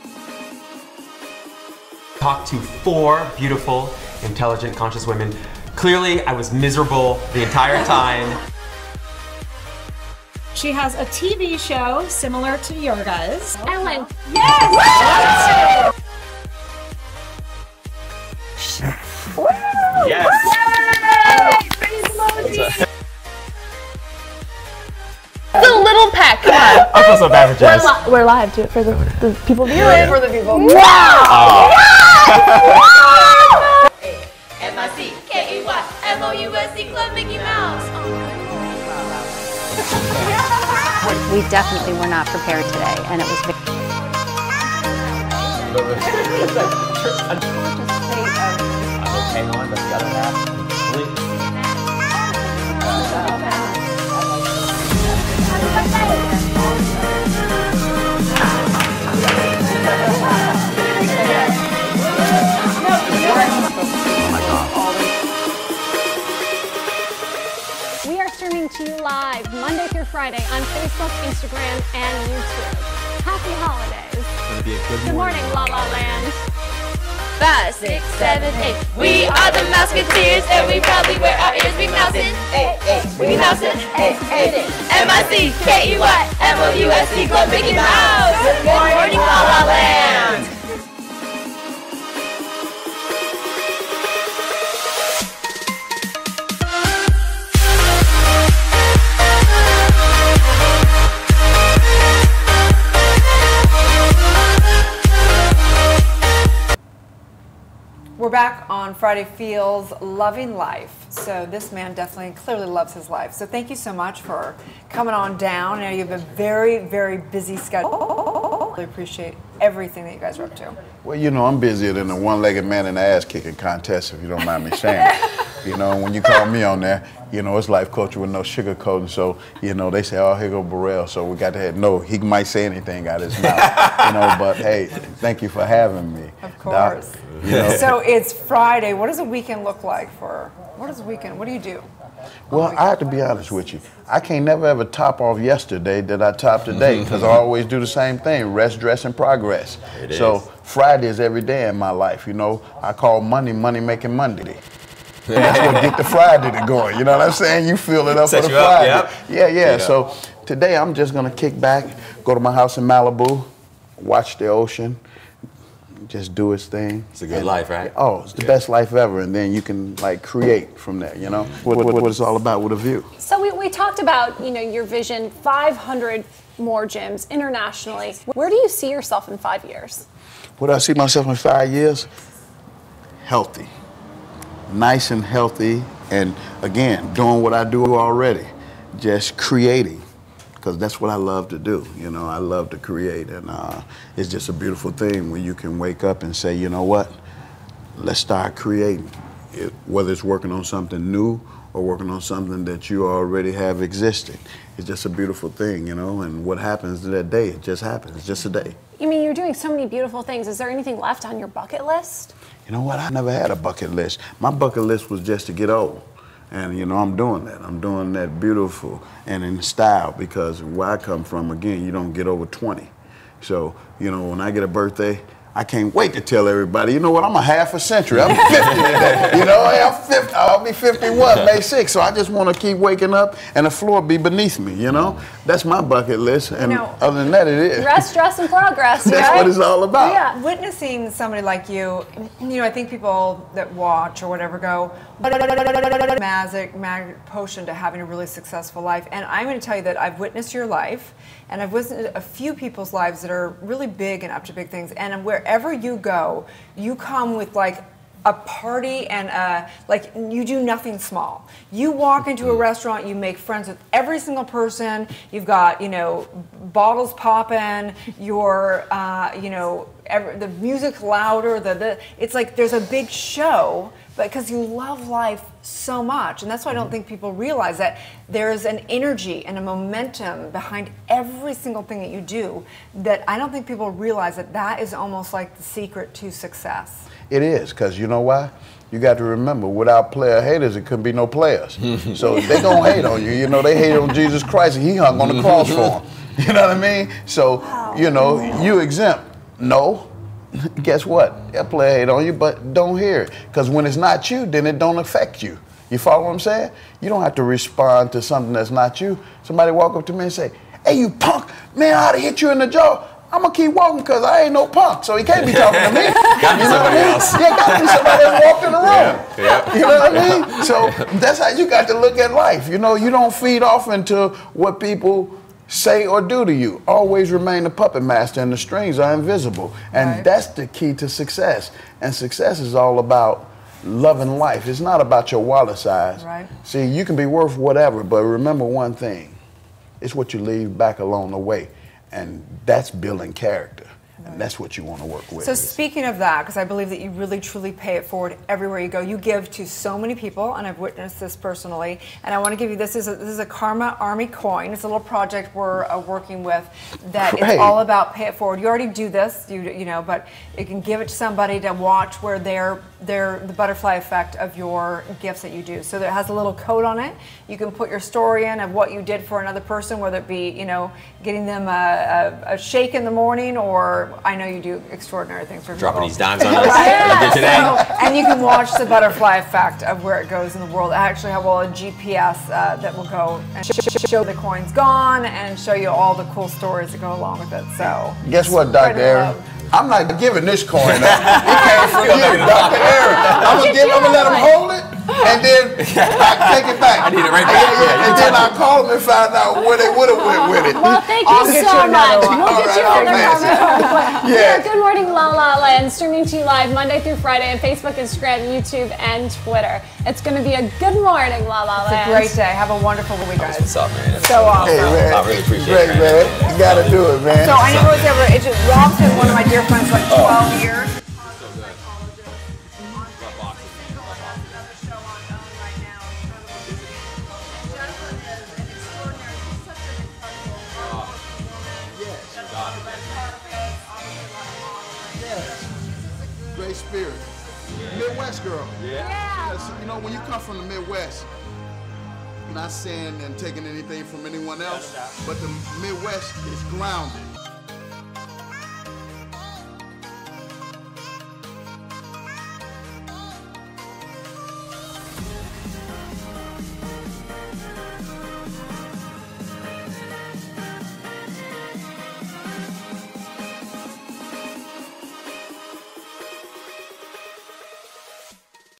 Talked to 4 beautiful, intelligent, conscious women. Clearly, I was miserable the entire time. She has a TV show similar to your guys. Ellen. Yes! Yes! The little peck, come on. I feel so bad for Jess. We're live, do it for the people viewing. For the people. Wow! M-I-C-K-E-Y-M-O-U-S-E Club Mickey Mouse. We definitely were not prepared today, and it was. I'm okay on, but the other half completely. We are streaming to you live Monday through Friday on Facebook, Instagram, and YouTube. Happy holidays. It's gonna be a Good morning, La La Land. 5, 6, 7, 8. We are the Mouseketeers, and we proudly wear our ears. We mousin', we mousin', M-I-C-K-E-Y-M-O-U-S-E Club Mickey Mouse. Good morning, La La Land. We're back on Friday Feels, loving life. So this man definitely, clearly loves his life. So thank you so much for coming on down. I know you have a very, very busy schedule. Really appreciate everything that you guys are up to. Well, you know, I'm busier than a one-legged man in the ass-kicking contest, if you don't mind me saying. You know, when you call me on there, you know, it's life culture with no sugarcoating. So, you know, they say, oh, here go Burrell. So we got to have, no, he might say anything out of his mouth. You know, but hey, thank you for having me. Of course. Doc, you know. So it's Friday. What does a weekend look like for, what do you do? Well, I have to be honest with you. I can't never ever top off yesterday that I top today because I always do the same thing, rest, dress, and progress. So Friday is every day in my life, you know. I call Monday, money making Monday. And that's what get the Friday to going, you know what I'm saying? You fill it up for the Friday. Yeah. So today I'm just gonna kick back, go to my house in Malibu, watch the ocean, just do its thing. It's a good life, right? Oh, it's the best life ever, and then you can like create from there, you know? What it's all about with a view. So we talked about, you know, your vision, 500 more gyms internationally. Where do you see yourself in 5 years? Where do I see myself in 5 years? Healthy, nice and healthy, and again, doing what I do already, just creating, because that's what I love to do. You know, I love to create, and it's just a beautiful thing when you can wake up and say, you know what, let's start creating. Whether it's working on something new or working on something that you already have existing. It's just a beautiful thing, you know, and what happens that day, it just happens. It's just a day. You mean you're doing so many beautiful things. Is there anything left on your bucket list? You know what? I never had a bucket list. My bucket list was just to get old. And, you know, I'm doing that. I'm doing that beautiful and in style, because where I come from, again, you don't get over 20. So, you know, when I get a birthday, I can't wait to tell everybody, you know what, I'm a half a century. I'm 50 today. You know, I'm 50, I'll be 51 May 6th. So I just want to keep waking up and the floor be beneath me, you know? That's my bucket list. And other than that, it is. Rest, dress, and progress. That's what it's all about. Yeah, witnessing somebody like you know, I think people that watch or whatever go, magic potion to having a really successful life. And I'm going to tell you that I've witnessed your life, and I've witnessed a few people's lives that are really big and up to big things. And wherever you go, you come with like a party and like you do nothing small. You walk into a restaurant, you make friends with every single person. You've got, you know, bottles popping. You're, you know, the music louder. It's like there's a big show, but because you love life so much. And that's why I don't think people realize that there's an energy and a momentum behind every single thing that you do, that I don't think people realize that that is almost like the secret to success. It is, because you know why? You got to remember, without player haters, it couldn't be no players. So they gonna hate on you. You know, they hate on Jesus Christ, and he hung on the cross for them. You know what I mean? So, you know, you exempt. No. Guess what? They'll play hate on you, but don't hear it. Because when it's not you, then it don't affect you. You follow what I'm saying? You don't have to respond to something that's not you. Somebody walk up to me and say, hey, you punk, man, I'd have hit you in the jaw. I'm going to keep walking because I ain't no punk, so he can't be talking to me. Got me somebody else. Yeah, got me somebody that walked in the room. Yeah. You know what I mean? So that's how you got to look at life. You know, you don't feed off into what people say or do to you. Always remain the puppet master, and the strings are invisible. And that's the key to success. And success is all about loving life. It's not about your wallet size. Right. See, you can be worth whatever, but remember one thing. It's what you leave back along the way. And that's building character. And that's what you want to work with. So speaking of that, because I believe that you really truly pay it forward everywhere you go. You give to so many people, and I've witnessed this personally. And I want to give you this is a Karma Army coin. It's a little project we're working with that it's all about pay it forward. You already do this, you know, but you can give it to somebody to watch where they're the butterfly effect of your gifts that you do. So it has a little code on it. You can put your story in of what you did for another person, whether it be, you know, getting them a shake in the morning, or I know you do extraordinary things for people. Dropping these dimes on us. Today. So, and you can watch the butterfly effect of where it goes in the world. I actually have a GPS that will go and show the coins gone and show you all the cool stories that go along with it. So guess what, Dr. Erin? I'm not giving this coin up. It came from you, Dr. Erin. I'm gonna let him hold it, and then I take it back. I need it right back. And then I call them and find out where they would have went with it. Well, thank you so much. We'll get you another. Yeah. Good Morning LaLaLand, streaming to you live Monday through Friday on Facebook, Instagram, YouTube, and Twitter. It's going to be a Good Morning LaLaLand. It's a great day. Have a wonderful week, guys. What's up, man? So awesome. Hey, man. I really appreciate it. Great, man. You got to do it, man. So I know it's Rob's been one of my dear friends for like 12 years. Great spirit. Midwest girl. Yeah. You know, when you come from the Midwest, not saying and taking anything from anyone else, but the Midwest is grounded.